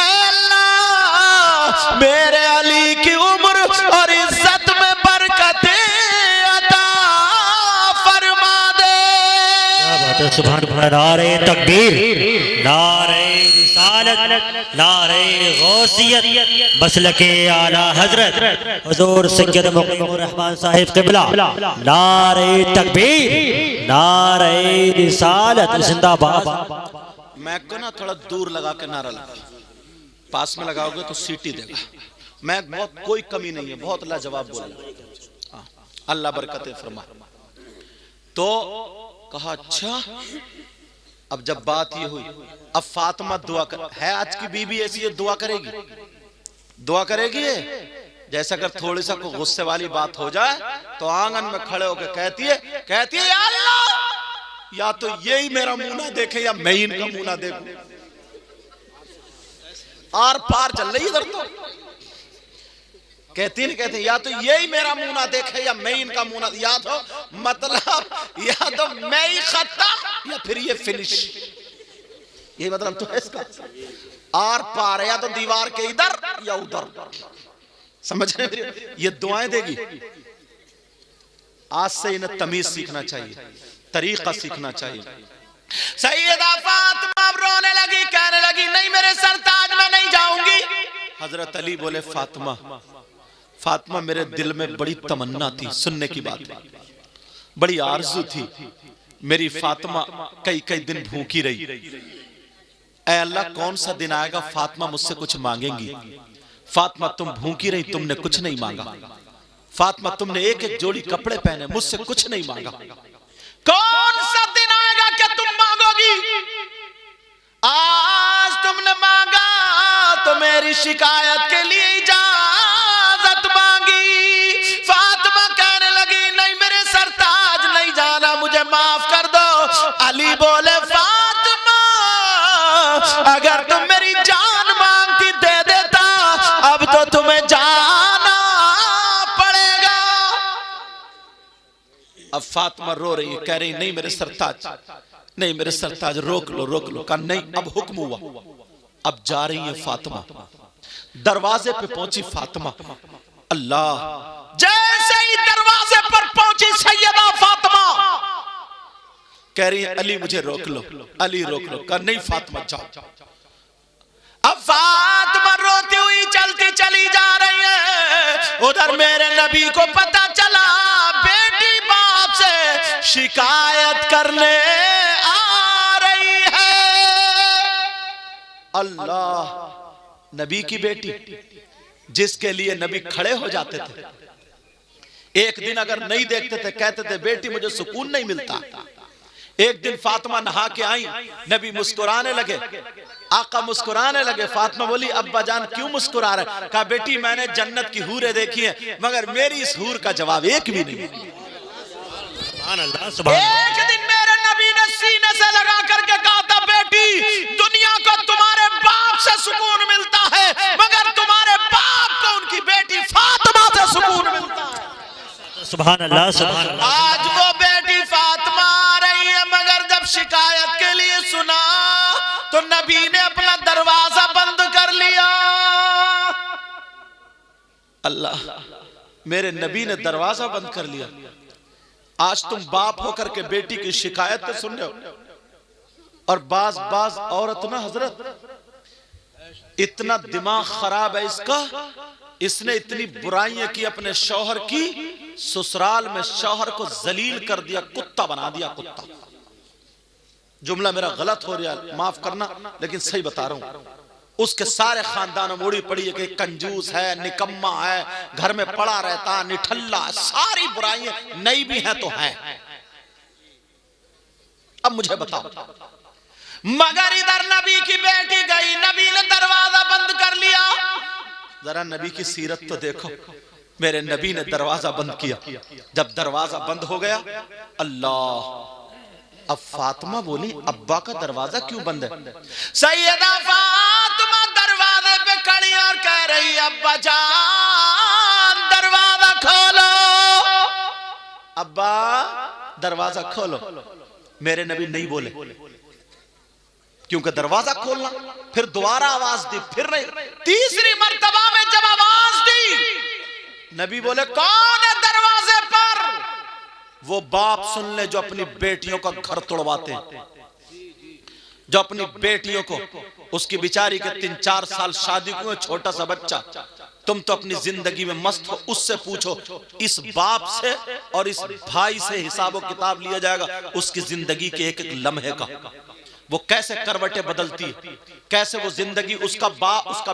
अल्लाह मेरे अली की उम्र और इज्जत में बरकतें अता फरमा दे। सुभान अल्लाह। नारे तकबीर, नारे रिसालत, नारे गौसियत, मसलके आला हजरत हुजूर सैयद मुकीमुर रहमान साहिब क़िबला। नारे तकबीर, नारे रिसालत जिंदाबाद। मैं को ना थोड़ा दूर लगा के नारा लगा, पास में लगाओगे तो सीटी देगा। मैं बहुत कोई कमी नहीं है, बहुत लाजवाब बोला, अल्लाह बरकतें फरमा। तो कहा अच्छा, अब जब बात ये हुई, अब फातिमा दुआ कर, है आज की बीबी ऐसी है दुआ करेगी, दुआ करेगी ये? जैसे अगर थोड़ी सा को गुस्से वाली बात हो जाए तो आंगन में खड़े होकर कहती है या अल्लाह, या तो यही मेरा मुंह ना देखे या मैं इनका मुंह ना देखूं। आर पार चल रही इधर तो कहती या तो यही मेरा मुंह ना देखे या मैं इनका मुंह ना, या तो मतलब या तो मैं ही खत्म या फिर ये फिनिश, ये मतलब तो है इसका। आर पार या तो दीवार के इधर या उधर, समझ रहे? ये दुआएं देगी। आज से इन्हें तमीज सीखना चाहिए, तरीका सीखना चाहिए। सैयदा फातिमा रोने लगी, कहने लगी नहीं मेरे सरताज में नहीं जाऊंगी। हजरत अली बोले फातिमा, फातिमा मेरे दिल में बड़ी तमन्ना थी सुनने की बात, बड़ी आरज़ू थी। मेरी फातिमा कई कई दिन भूखी रही। ऐ अल्लाह कौन सा दिन आएगा फातिमा मुझसे कुछ मांगेंगी। फातिमा तुम भूखी रही, तुमने कुछ नहीं मांगा। फातिमा तुमने एक एक जोड़ी कपड़े पहने, मुझसे कुछ नहीं मांगा। कौन सा दिन आएगा कि तुम मांगोगी। आज तुमने मांगा तो मेरी शिकायत के लिए इजाजत मांगी। फातिमा कहने लगी नहीं मेरे सरताज नहीं जाना, मुझे माफ कर दो। अली बोले फातिमा अगर तुम मेरी जान मांगती दे देता, अब तो तुम्हें जाना पड़ेगा। अब फातिमा रो रही है, कह रही नहीं मेरे सरताज, नहीं मेरे सरताज, रोक लो रोक लो। कहा नहीं, अब हुक्म हुआ, अब जा रही है फातिमा। दरवाजे पे पहुंची फातिमा, अल्लाह, जैसे ही दरवाजे पर पहुंची सैयदा फातिमा कह रही है अली मुझे रोक लो, अली रोक लो। कहा नहीं फातिमा जाओ। अब फातिमा रोती हुई चलती चली जा रही है। उधर मेरे नबी को पता चला बेटी बाप से शिकायत करने आ रही है। अल्लाह, नबी की बेटी जिसके लिए नबी खड़े हो जाते थे, एक दिन अगर नहीं देखते थे कहते थे बेटी मुझे सुकून नहीं मिलता। एक दिन फातिमा नहा के आई, नबी मुस्कुराने लगे, आका मुस्कुराने लगे। फातिमा बोली अब्बा जान क्यों मुस्कुरा रहे। कहा बेटी मैंने जन्नत की हूरें देखी हैं, मगर मेरी इस हूर का जवाब एक भी नहीं। एक दिन मेरे नबी ने सीने से लगा करके कहा था बेटी दुनिया को तुम्हारे बाप से सुकून मिलता है, मगर तुम्हारे बाप को उनकी बेटी फातिमा से सुकून मिलता है। सुभान अल्लाह, सुभान अल्लाह। आज वो बेटी फातिमा आ रही है, मगर जब शिकायत के लिए सुना तो नबी ने अपना दरवाजा बंद कर लिया। अल्लाह, मेरे नबी ने दरवाजा बंद कर लिया। आज तुम बाप होकर के बेटी की शिकायत तो सुन रहे हो, और बाज औरत ना हजरत इतना दिमाग खराब है इसका, इसने इतनी बुराइयां की अपने शौहर की, ससुराल में शौहर को जलील कर दिया, कुत्ता बना दिया, कुत्ता। जुमला मेरा गलत हो रहा है माफ करना, लेकिन सही बता रहा हूं। उसके सारे खानदान में मुड़ी पड़ी है कि कंजूस है, निकम्मा है, घर में पड़ा रहता, निठल्ला, सारी बुराइयां नई भी है तो है। अब मुझे बताओ, मगर इधर नबी की बेटी गई, नबी ने दरवाजा बंद कर लिया। जरा नबी की सीरत तो देखो, मेरे नबी ने दरवाजा बंद किया। जब दरवाजा बंद हो गया, अल्लाह, अब फातिमा बोली अब्बा का दरवाजा क्यों बंद है। सैयदा फातिमा दरवाजे पे खड़ी और कह रही अब्बा जान दरवाजा खोलो, अब्बा दरवाजा खोलो। मेरे नबी नहीं बोले, क्योंकि दरवाजा खोलना, फिर दोबारा आवाज दी, फिर नहीं, तीसरी मर्तबा में जब आवाज दी, नबी बोले कौन है दरवाजे पर। वो बाप सुन ले जो अपनी बेटियों का घर तोड़वाते हैं, जो अपनी बेटियों को, उसकी बिचारी के 3-4 साल शादी को, छोटा सा बच्चा, तुम तो अपनी जिंदगी में मस्त हो, उससे पूछो, इस बाप से और इस भाई से हिसाब किताब लिया जाएगा उसकी जिंदगी के एक एक लम्हे का। वो कैसे करवटें बदलती है, कैसे वो जिंदगी, उसका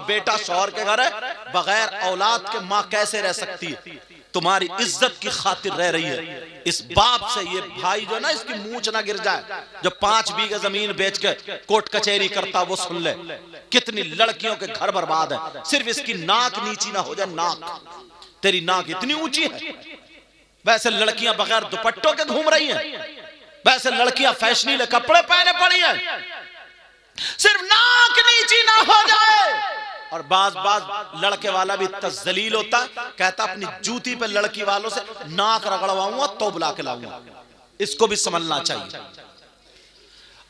बेटा शौहर के घर है, बगैर औलाद के माँ कैसे रह सकती है, तुम्हारी इज्जत की खातिर रह रही है। इस बाप से ये भाई जो ना इसकी मूंछ ना गिर जाए, जो 5 बीघा जमीन बेच के कोर्ट कचहरी करता वो सुन ले। कितनी लड़कियों के घर बर्बाद है, सिर्फ इसकी नाक नीची ना हो जाए। नाक, तेरी नाक इतनी ऊंची है। वैसे लड़कियां बगैर दुपट्टों के घूम रही हैं, वैसे लड़कियां फैशनीले कपड़े पहने पड़ी हैं, सिर्फ नाक नीची ना हो जाए। और बाज लड़के वाला भी इतना जलील होता, कहता अपनी जूती पे लड़की वालों से नाक रगड़वाऊंगा तो बुला के लाऊंगा। इसको भी समझना चाहिए।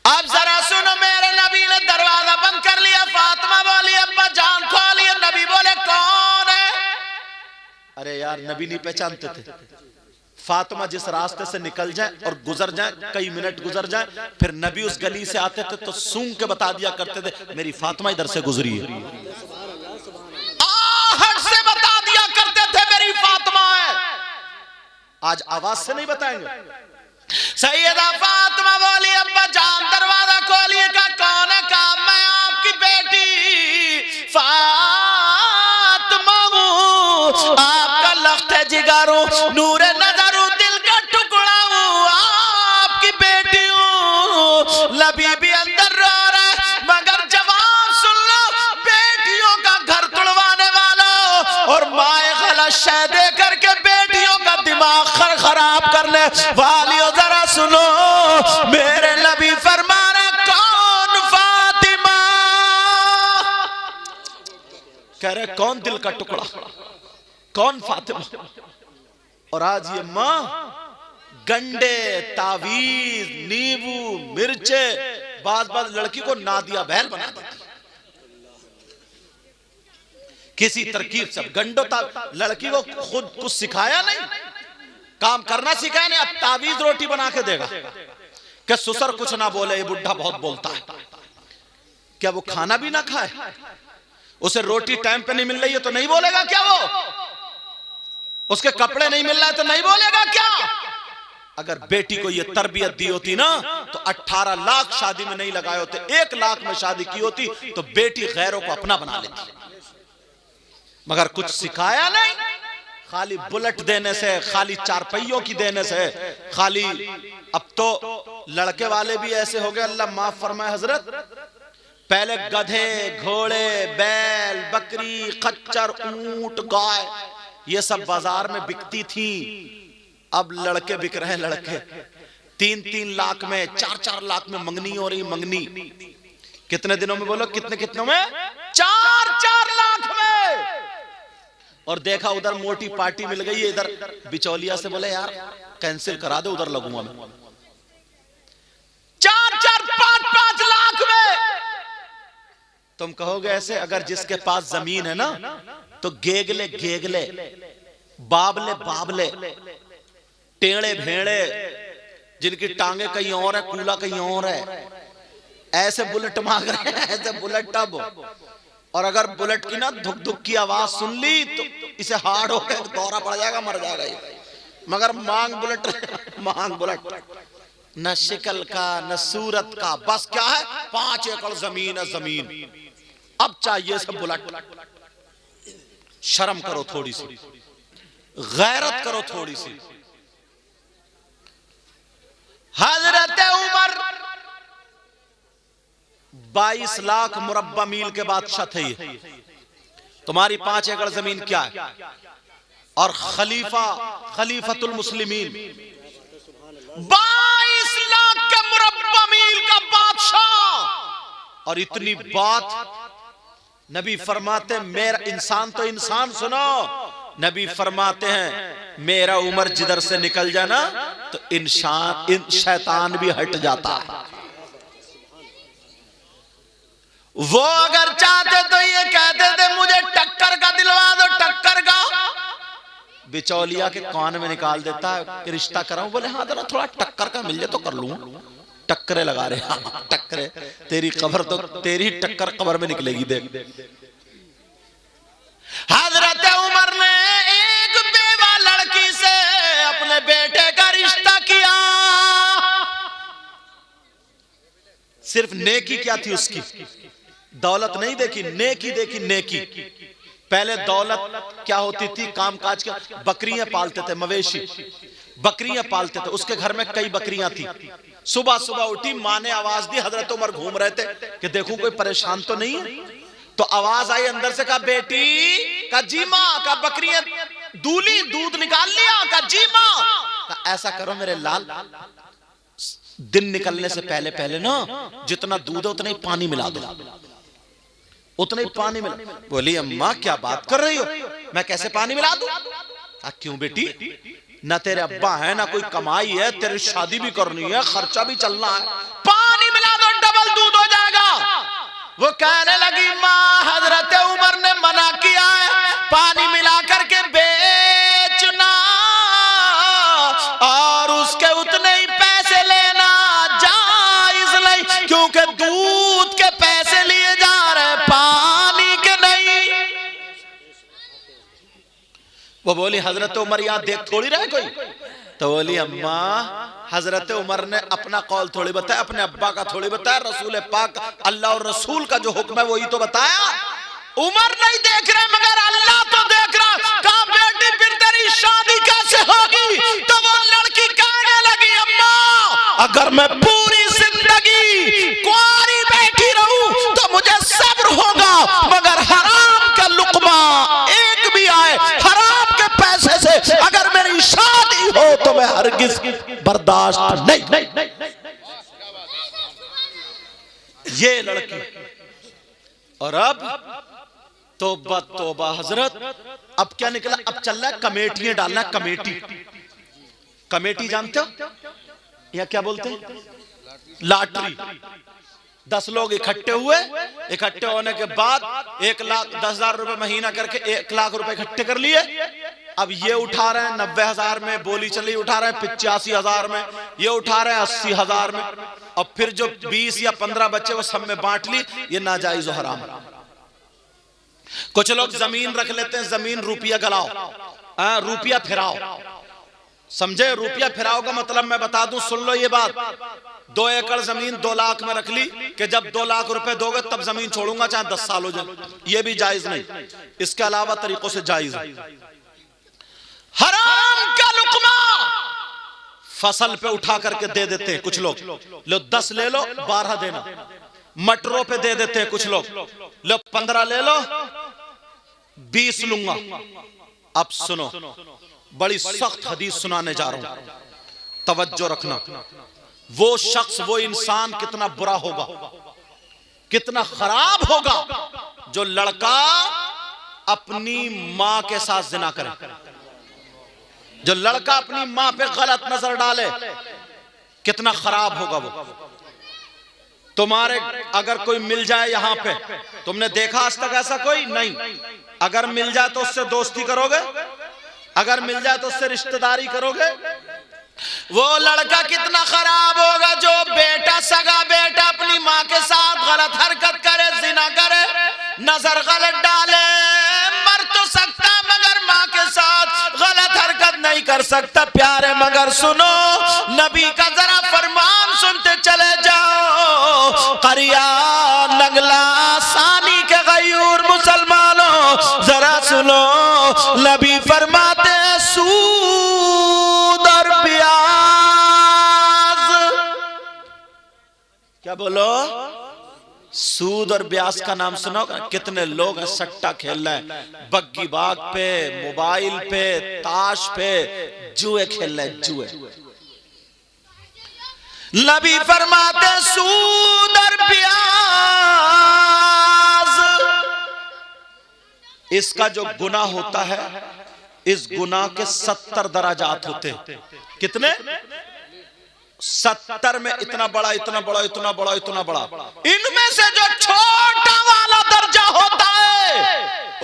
अब जरा सुनो, मेरे नबी ने दरवाजा बंद कर लिया। फातिमा बोली अब्बा जान खोलिए। नबी बोले कौन है? अरे यार, नबी नहीं पहचानते थे। फातिमा जिस रास्ते से निकल जाए और गुजर जाए, कई मिनट गुजर जाए, फिर नबी उस गली से आते थे तो सूंघ के बता दिया करते थे मेरी फातिमा इधर से गुजरी है। आहट से बता दिया करते थे मेरी फातिमा है। आज आवाज से नहीं बताएंगे। सैयदा फातिमा बोली अब्बा जान दरवाजा खोलिए। का कौन है? का मैं आपकी बेटी फातिमा हूं, आपका लख्त जिगर हूं, नूरे नजर दिल का टुकड़ा हूं, आपकी बेटी हूं। नबी भी अंदर रो रहा है, मगर जवाब सुन लो, बेटियों का घर तुड़वाने वाला और माए खला शह दे करके बेटियों का दिमाग खराब करने वालियों, जरा सुनो, मेरे नबी फरमा रहे कौन फातिमा? कह रहे कौन दिल का टुकड़ा, कौन फातिमा? और आज ये मां गंडे, तावीज, नींबू, मिर्चे, बाज लड़की को नादिया बहल बना देती किसी तरकीब से। गंडो लड़की को खुद कुछ सिखाया नहीं, काम करना सिखाया नहीं, अब तावीज रोटी बना के देगा क्या ससुर कुछ ना बोले, ये बुढ़ा बहुत बोलता है। क्या वो खाना भी ना खाए? उसे रोटी टाइम पे नहीं मिल रही है तो नहीं बोलेगा क्या? वो उसके कपड़े नहीं मिल रहा है तो नहीं बोलेगा क्या? अगर बेटी को ये तरबियत दी होती ना तो 18 लाख शादी में नहीं लगाए होते, 1 लाख में शादी की होती तो बेटी गैरों को अपना बना लेती। मगर कुछ सिखाया नहीं, खाली बुलेट देने से, खाली 4 पहियों की देने से, खाली। अब तो लड़के वाले भी ऐसे हो गए, अल्लाह माफ फरमाए हजरत। पहले गधे, घोड़े, बैल, बकरी, खच्चर, ऊंट, गाय, ये सब बाजार में बिकती थी। अब लड़के बिक रहे हैं। लड़के 3-3 लाख में, 4-4 लाख में मंगनी हो रही। मंगनी कितने दिनों में बोलो? कितनों में? 4-4 लाख में। और देखा उधर मोटी पार्टी मिल गई है, इधर बिचौलिया से बोले यार कैंसिल करा दो, उधर लगूंगा मैं। 4-4, 5-5 लाख में। तुम कहोगे ऐसे? अगर जिसके पास जमीन है ना तो गेगले गेगले, बाबले, टेढ़े भेड़े, जिनकी टांगे कहीं और है, कूला कहीं और है, ऐसे बुलेट मांग रहे हैं, ऐसे बुलेट। टब और अगर बुलेट की ना धुक धुक की आवाज सुन ली तो इसे हार्ड हो गया, दौरा पड़ जाएगा, मर जाएगा ये। मगर मांग बुलेट, न शिकल का न सूरत का, बस क्या है 5 एकड़ जमीन है, जमीन। अब चाहिए सब बुलेट। शर्म करो थोड़ी सी, गैरत करो थोड़ी सी। हजरत उमर 22 लाख मुरब्बा मील के बादशाह थे ये। तुम्हारी 5 एकड़ जमीन क्या है? और खलीफतुल मुस्लिमीन 22 लाख के मुरब्बा मील का बादशाह। और इतनी बात नबी फरमाते, मेरा इंसान तो इंसान, सुनो, नबी फरमाते हैं मेरा उमर जिधर से निकल जाना तो इन शैतान भी हट जाता है। वो अगर चाहते तो ये कहते थे मुझे टक्कर का दिलवा दो, टक्कर का। बिचौलिया के कान में निकाल देता है कि रिश्ता कराऊं, बोले हाँ जरा थोड़ा टक्कर का मिल जाए तो कर लूं। टक्करे लगा रहे, हाँ टक्करे, तेरी कब्र तो, तेरी टक्कर कब्र में निकलेगी। देख हजरत उमर ने एक बेवा लड़की से अपने बेटे का रिश्ता किया। सिर्फ नेकी क्या थी उसकी? दौलत नहीं देखी, नेकी देखी, नेकी। पहले दौलत क्या होती थी, कामकाज के, बकरियां पालते थे, मवेशी बकरियां पालते थे। उसके घर में कई बकरियां थी। सुबह सुबह उठी, माँ ने आवाज दी, हजरत उमर घूम रहे थे कि देखूं कोई परेशान तो नहीं है। तो आवाज आई अंदर से, कहा बेटी, का जी माँ, का बकरियां दूली, दूध निकाल लिया, का जी माँ, का ऐसा करो मेरे लाल, दिन निकलने से पहले पहले ना जितना दूध है उतना ही पानी मिला दो, उतना ही पानी मिला। बोली अम्मा क्या बात कर रही हो, मैं कैसे पानी मिला दूं? क्यों बेटी, ना तेरे अब्बा है ना कोई कमाई है, तेरी शादी भी करनी है, खर्चा भी चलना है, पानी मिला दो डबल दूध हो जाएगा। वो कहने लगी माँ हजरत उमर ने मना किया है पानी मिला करके बेचना और उसके उतने ही पैसे लेना जायज नहीं, क्योंकि दूध के पैसे लिए जा रहे पानी के नहीं। वो बोली हजरत उमर यहाँ देख थोड़ी रहे कोई। तो बोली अम्मा हजरत उमर ने अपना कौल थोड़ी बताया, अपने अब्बा का थोड़ी बताया, रसूल पाक अल्लाह और रसूल का जो हुक्म है वही तो बताया। उमर नहीं देख रहे मगर अल्लाह तो देख रहा। कहा बेटी फिर तेरी शादी कैसे होगी? तो वो लड़की कहने लगी अम्मा अगर मैं पूरी जिंदगी कुंवारी बैठी रहूं तो मुझे सब्र होगा, मगर हराम का लुकमा एक भी आए हराम के पैसे से अगर मेरी शादी हो तो मैं हरगिज बर्दाश्त नहीं। ये लड़की, और अब तौबा तौबा हजरत, अब क्या निकला, अब चल रहा है कमेटियां डालना। कमेटी, कमेटी जानते हो या क्या बोलते हैं? लॉटरी। 10 लोग इकट्ठे हुए, इकट्ठे होने के बाद 1,10,000 रुपए महीना करके 1 लाख रुपए इकट्ठे कर लिए। अब ये उठा रहे हैं 90,000 में, बोली चली उठा रहे हैं 85,000 में, ये उठा रहे हैं 80,000 में, और फिर जो 20 या 15 बच्चे वो सब में बांट ली। ये नाजायज और हराम। कुछ लोग जमीन रख लेते हैं, जमीन रुपया गलाओ, रुपया फिराओ, समझे? रुपया फिराओ का मतलब मैं बता दूं, सुन लो ये बात। 2 एकड़ जमीन 2 लाख में रख ली कि जब 2 लाख रुपए दोगे तब जमीन छोड़ूंगा चाहे 10 साल हो जाए, ये भी जायज नहीं। इसके अलावा तरीकों से जायज है। हराम का लुकमा फसल पे उठा करके दे देते हैं कुछ लोग, लो 10 ले लो 12 देना। मटरों पे दे देते हैं कुछ लोग, लो 15 ले लो 20 लूंगा। अब सुनो, बड़ी सख्त हदीस सुनाने जा रहा हूं, तवज्जो रखना। वो शख्स, वो इंसान कितना बुरा होगा, कितना खराब होगा जो लड़का अपनी मां के साथ जिना करे, जो लड़का अपनी मां पे गलत नजर डाले, कितना खराब होगा वो। तुम्हारे अगर कोई मिल जाए यहां पे, तुमने देखा आज तक ऐसा कोई नहीं, अगर मिल जाए तो उससे दोस्ती करोगे, अगर मिल जाए तो उससे रिश्तेदारी करोगे। वो लड़का कितना खराब होगा जो बेटा, सगा बेटा अपनी माँ के साथ गलत हरकत करे, जिना करे, नजर गलत डाले, मर तो सकता मगर माँ के साथ गलत हरकत नहीं कर सकता। प्यारे मगर सुनो, नबी का जरा फरमान सुनते चले जाओ। करिया नगला सानी के गयूर मुसलमानों जरा सुनो, नबी फरमाते सूद और ब्याज। क्या बोलो? सूद और ब्याज का नाम सुनो। कितने लोग हैं सट्टा खेल रहे हैं, बग्गी बाग पे, मोबाइल पे, ताश पे, जुए खेल रहे हैं, जुए। नबी फरमाते सूद और ब्याज, इसका जो गुनाह होता है, इस गुनाह के 70 दराजात होते हैं। कितने? 70 में इतना बड़ा, इतना बड़ा, इतना बड़ा, इतना बड़ा। इनमें से जो छोटा वाला दर्जा होता है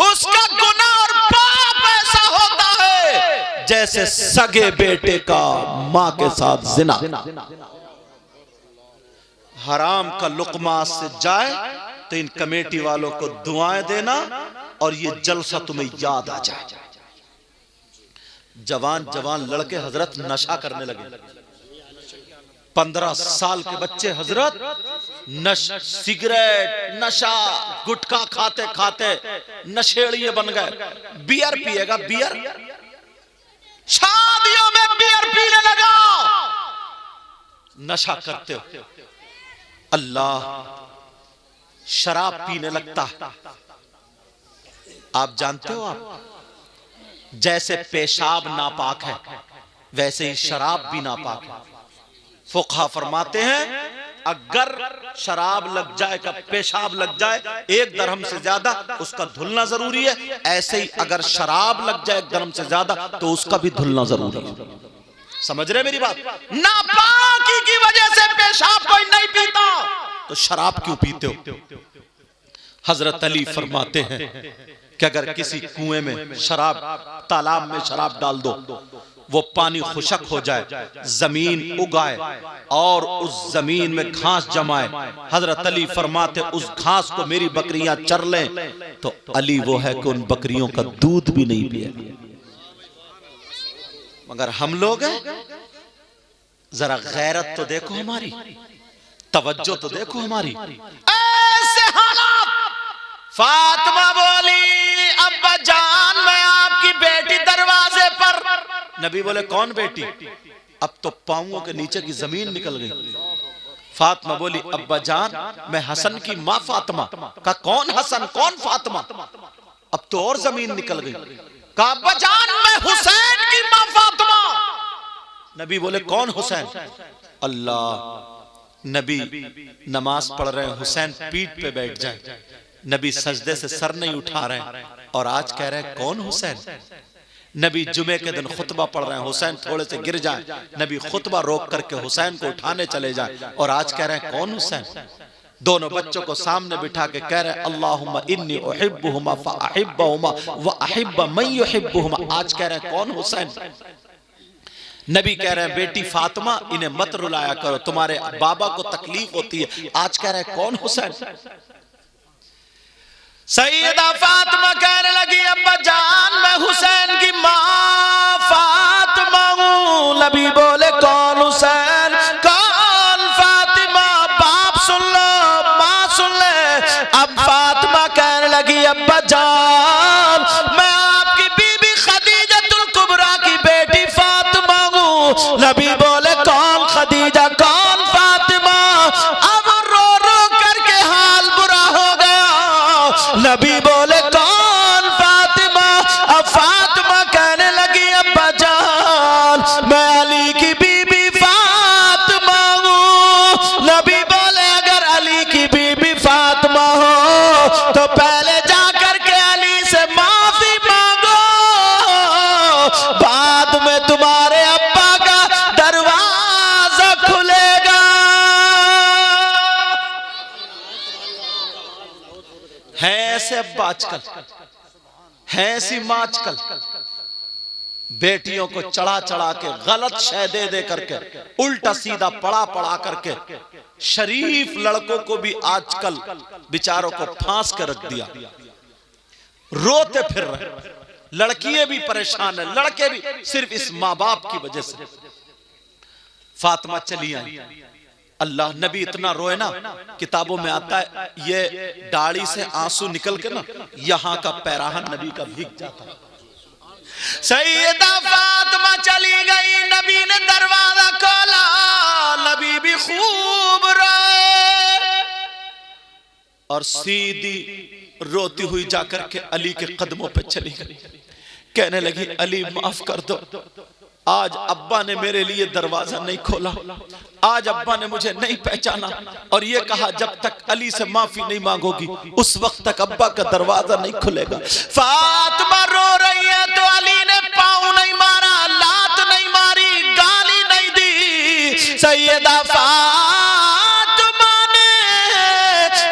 उसका गुनाह और पाप ऐसा होता है जैसे सगे बेटे का मां के साथ जिना। हराम का लुकमा से जाए तो इन कमेटी वालों को दुआएं देना और ये जलसा तुम्हें याद आ जाए। जवान जवान लड़के हजरत नशा करने लगे, 15 साल के बच्चे हजरत सिगरेट नशा गुटखा खाते खाते नशेड़िए बन गए। बियर पिएगा, बियर शादियों में बियर पीने लगा, नशा करते हो। अल्लाह शराब पीने लगता है। आप जानते हो, आप जैसे पेशाब नापाक है वैसे ही शराब भी नापाक है। फुक़हा फरमाते हैं अगर शराब लग जाए का पेशाब लग जाए 1 दरहम से ज्यादा उसका धुलना जरूरी है, ऐसे ही अगर शराब लग जाए 1 दरहम से ज्यादा तो उसका भी धुलना जरूरी है। समझ रहे मेरी बात? नापाकी की वजह से पेशाब कोई नहीं पीता तो शराब क्यों पीते हो? हजरत अली फरमाते हैं कि अगर किसी कुएं में शराब, तालाब में शराब डाल दो, वो पानी खुशक हो जाए, जमीन उगाए और उस जमीन में घास जमाए, हजरत अली फरमाते उस घास को मेरी बकरियां चर लें तो अली वो है कि उन बकरियों का दूध भी नहीं पिए। मगर हम लोग जरा गैरत तो देखो हमारी, तवज्जो तो देखो हमारी। ऐसे हालात, फातिमा बोली अब्बा जान मैं आपकी बेटी दरवाजे पर। नबी बोले कौन बेटी? अब तो पांवों के नीचे की जमीन निकल गई। फातिमा बोली अब्बा जान मैं हसन की माँ फातिमा। का कौन हसन कौन फातिमा? अब तो और जमीन निकल गई। कहा अब्बा जान मैं हुसैन की माँ फातिमा। नबी बोले कौन हुसैन? अल्लाह। नबी नमाज पढ़ रहे हैं, हुसैन पीठ पे बैठ जाए, नबी सजदे से सर नहीं उठा रहे हैं और आज कह रहे हैं कौन हुसैन? नबी जुमे के दिन खुतबा पढ़ रहे हैं, हुसैन थोड़े से गिर जाए, नबी खुतबा रोक करके हुसैन को उठाने चले जाए और आज कह रहे हैं कौन हुसैन? दोनों बच्चों को सामने बिठा के कह रहे हैं अल्लाहुम्मा इन्नी उहिब्बुहुमा फअहिब्बहुमा व अहिब्ब मन युहिब्बुहुमा। आज कह रहे हैं कौन हुसैन? नबी कह रहे हैं बेटी फातिमा इन्हें मत रुलाया करो, तुम्हारे बाबा को तकलीफ होती है। आज कह रहे हैं कौन हुसैन? सैयदा फातिमा कहने लगी अब्बा जान मैं हुसैन की माँ फातिमा हूँ। नबी बोले कौन हुसैन कौन फातिमा? बाप सुन लो माँ सुन ले। अब फातिमा कहने लगी अब्बा जान मैं आपकी बीबी खदीजतुल कुबरा की बेटी फातिमा हूँ। नबी बोले कौन खदीजा कौन फातिमा? अब रो रो करके हाल बुरा हो गया। नबी बोले कौन फातिमा? अब फातिमा कहने लगी अब्बा जान मैं अली की बीबी फातिमा हूँ। नबी बोले अगर अली की बीबी फातिमा हो तो पहले जाकर के अली से माफी मांगो, बाद में तुम्हारे अब्बा का दरवाजा खुलेगा। है ऐसे अब्बा आजकल, है ऐसी माँ आजकल, बेटियों को चढ़ा चढ़ा के गलत शय दे दे करके उल्टा सीधा पढ़ा पढ़ा करके शरीफ लड़कों को भी आजकल बेचारों को फांस के रख दिया। रोते फिर रहे, लड़कियां भी परेशान है, लड़के भी, सिर्फ इस माँ बाप की वजह से। फातिमा चली आई, अल्लाह नबी इतना रोए ना, किताबों में आता है ये दाढ़ी से आंसू निकल के ना यहाँ का पैराहन नबी का भीग जाता है। सैयदा फातिमा चली गई, नबी ने दरवाजा खोला, नबी भी खूब रोए और सीधी रोती हुई जाकर के अली के कदमों पे चली गई। कहने लगी अली माफ कर दो, आज अब्बा ने मेरे लिए दरवाजा नहीं खोला, आज अब्बा ने मुझे नहीं पहचाना और ये कहा जब तक अली से माफी नहीं मांगोगी उस वक्त तक अब्बा का दरवाजा नहीं खुलेगा। फातिमा रो रही है तो अली ने पाँव नहीं मारा, लात नहीं मारी, गाली नहीं दी। सैयदा फातिमा ने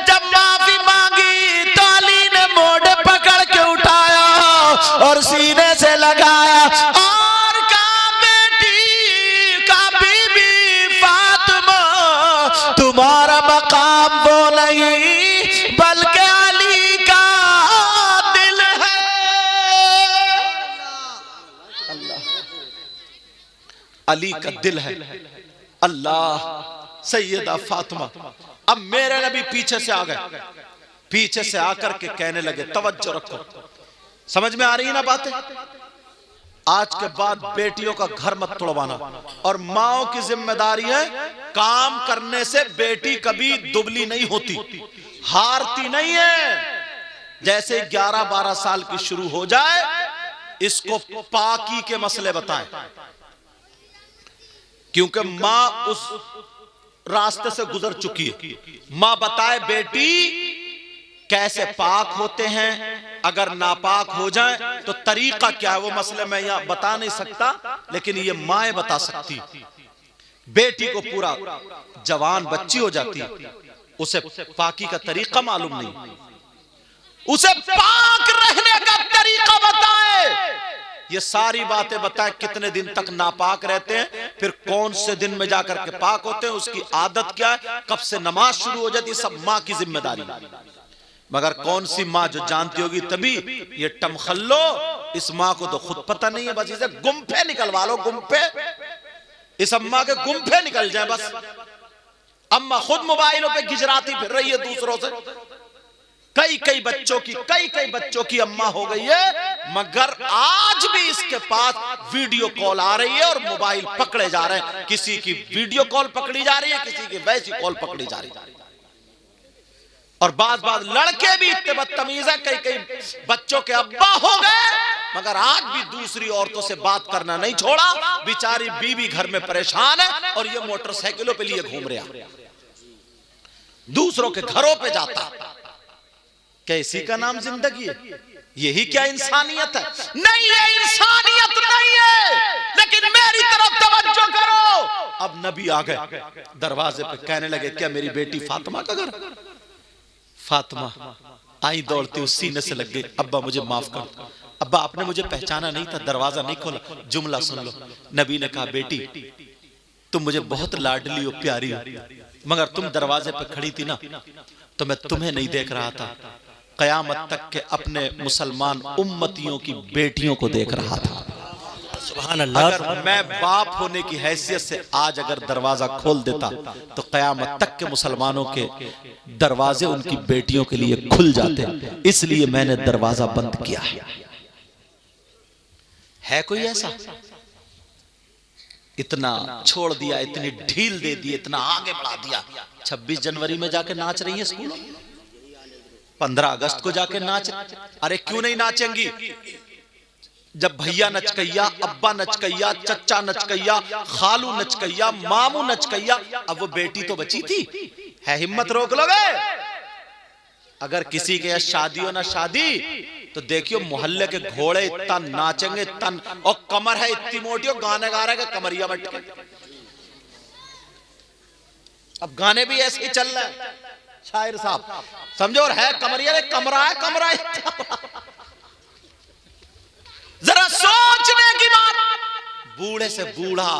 जब माफी मांगी तो अली ने मोढ़े पकड़ के उठाया और सीने से लगाया और कहा बेटी का बीबी फातिमा तुम्हारा मकाम वो नहीं बल्कि अली का दिल है। अली का दिल है। अल्लाह। सैयदा फातिमा अब मेरे नबी पीछे से आ गए, पीछे से आकर के कहने लगे, तवज्जो रखो, समझ में आ रही है ना बातें? आज के बाद बेटियों का घर मत तोड़वाना, और माओ की जिम्मेदारी है, काम करने से बेटी कभी दुबली नहीं होती, हारती नहीं है। जैसे 11-12 साल की शुरू हो जाए, इसको पाकी के मसले बताएं, क्योंकि मां उस रास्ते से गुजर चुकी है। मां बताए बेटी कैसे पाक होते हैं, अगर नापाक हो जाए तो तरीका क्या है, वो मसले मैं यहां बता नहीं सकता, लेकिन ये माएं बता सकती। बेटी को पूरा जवान बच्ची हो जाती है, उसे पाकी का तरीका मालूम नहीं, उसे पाक रहने का तरीका बताए, ये सारी बातें बताए, कितने दिन तक नापाक रहते हैं, फिर कौन से दिन में जाकर के पाक होते हैं, उसकी आदत क्या है, कब से नमाज शुरू हो जाती है, सब मां की जिम्मेदारी। मगर कौन सी माँ जो जानती होगी तभी, ये टमखल्लो, इस माँ को तो खुद पता नहीं है, बस इसे गुम्फे निकलवा लो, गुम्फे, इस अम्मा के गुम्फे निकल जाए बस। अम्मा खुद मोबाइलों पे गिजराती फिर रही है दूसरों से, कई बच्चों की अम्मा हो गई है, मगर आज भी इसके पास वीडियो कॉल आ रही है और मोबाइल पकड़े जा रहे हैं, किसी की वीडियो कॉल पकड़ी जा रही है, किसी की वैसी कॉल पकड़ी जा रही है। और बात लड़के भी इतने बदतमीज है, कई बच्चों के अब्बा हो गए, मगर आज भी दूसरी औरतों से बात करना नहीं छोड़ा। बेचारी बीवी घर में परेशान है और ये मोटरसाइकिलों पे लिए घूम रहा, दूसरों के घरों पे जाता। क्या इसी का नाम जिंदगी है? यही क्या इंसानियत है? नहीं, ये इंसानियत नहीं है। लेकिन मेरी तरफ तवज्जो करो। अब नबी आ गए दरवाजे पे, कहने लगे, क्या मेरी बेटी फातिमा का घर? फातिमा आई दौड़ती, उस सीने से लग गई, अब्बा मुझे माफ कर दो, अब्बा आपने मुझे पहचाना नहीं था, दरवाजा नहीं खोला। जुमला सुन लो, नबी ने कहा, बेटी तुम मुझे बहुत लाडली और प्यारी हो, मगर तुम दरवाजे पे खड़ी थी ना, तो मैं तुम्हें नहीं देख रहा था, कयामत तक के अपने मुसलमान उम्मतियों की बेटियों को देख रहा था। सुभान अल्लाह। अगर मैं बाप होने की हैसियत से आज अगर दरवाजा खोल देता तो कयामत तक के मुसलमानों के दरवाजे उनकी बेटियों के लिए खुल जाते, इसलिए मैंने दरवाजा बंद किया है। कोई ऐसा? इतना छोड़ दिया, इतनी ढील दे दी, इतना आगे बढ़ा दिया। 26 जनवरी में जाके नाच रही है स्कूल, 15 अगस्त को जाके नाच, अरे क्यों नहीं नाचेंगी? जब भैया नचकैया, अब्बा नचकैया, चचा नचकैया, खालू नचकैया, मामू नचकैया, अब वो बेटी तो बची थी, है हिम्मत रोक लोगे? अगर किसी के यहाँ शादी हो ना शादी, तो देखियो मोहल्ले के घोड़े इतना नाचेंगे, तन और कमर है इतनी मोटी, और गाने गा रहे हैं कमरिया बट के। अब गाने भी ऐसे ही चल रहे हैं, शायर साहब समझो, और है कमरिया, कमरा है, कमरा जरा सोचने की बात। बूढ़े से बूढ़ा,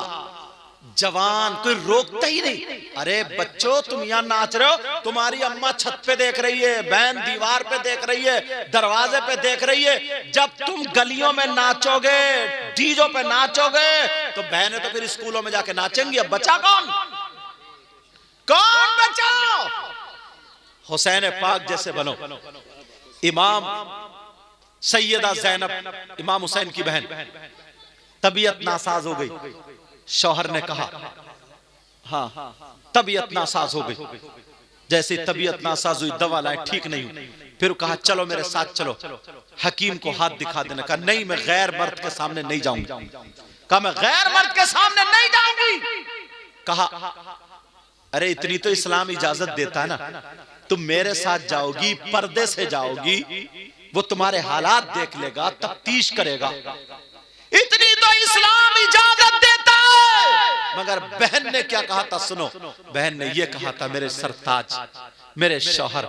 जवान, कोई रोकता ही नहीं। अरे बच्चों, तुम यहां नाच रहे हो, तुम्हारी अम्मा छत पे देख रही है, बहन दीवार पे देख रही है, दरवाजे पे देख रही है। जब तुम गलियों में नाचोगे, डीजों पे नाचोगे, तो बहनें तो फिर स्कूलों में जाके नाचेंगी। अब बचा कौन? कौन बचा? हुसैन पाक जैसे बनो। इमाम सैयदा ज़ैनब, इमाम हुसैन की बहन, तबीयत नासाज हो गई। शौहर ने कहा, हाँ तबीयत नासाज हो गई। जैसे तबीयत नासाज हुई, दवा लाए, ठीक नहीं हुई। फिर कहा, चलो मेरे साथ चलो, हकीम को हाथ दिखा देने। कहा, नहीं, मैं गैर मर्द के सामने नहीं जाऊंगी। कहा, मैं गैर मर्द के सामने नहीं जाऊंगी। कहा, अरे इतनी तो इस्लाम इजाजत देता है ना, तुम मेरे साथ जाओगी, पर्दे से जाओगी, वो तुम्हारे हालात देख लेगा, तफ्तीश करेगा, इतनी तो इस्लाम इजाजत देता है। मगर बहन ने क्या कहा था? सुनो, बहन ने यह कहा था, मेरे सरताज, मेरे शौहर,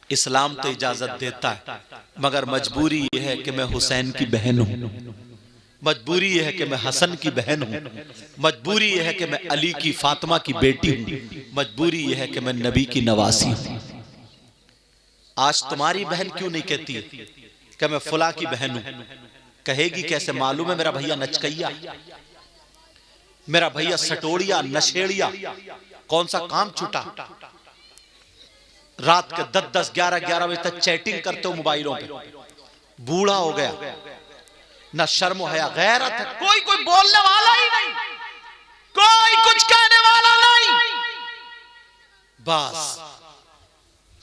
इस्लाम तो इजाजत देता है, मगर मजबूरी यह है कि मैं हुसैन की बहन हूं, मजबूरी यह है कि मैं हसन की बहन हूं, मजबूरी यह है कि मैं अली की फातिमा की बेटी हूं, मजबूरी यह है कि मैं नबी की नवासी हूं। आज तुम्हारी बहन क्यों नहीं कहती है कि मैं फुला की बहन हूं? कहेगी कैसे? मालूम है मेरा भैया नचकैया, मेरा भैया सटोड़िया, नशेड़िया, कौन सा काम छूटा? रात के 10-10, 11-11 बजे तक चैटिंग करते हो मोबाइलों पे। बूढ़ा हो गया, ना शर्म हया गैरत है, कोई बोलने वाला ही नहीं, कोई कुछ कहने वाला नहीं, बस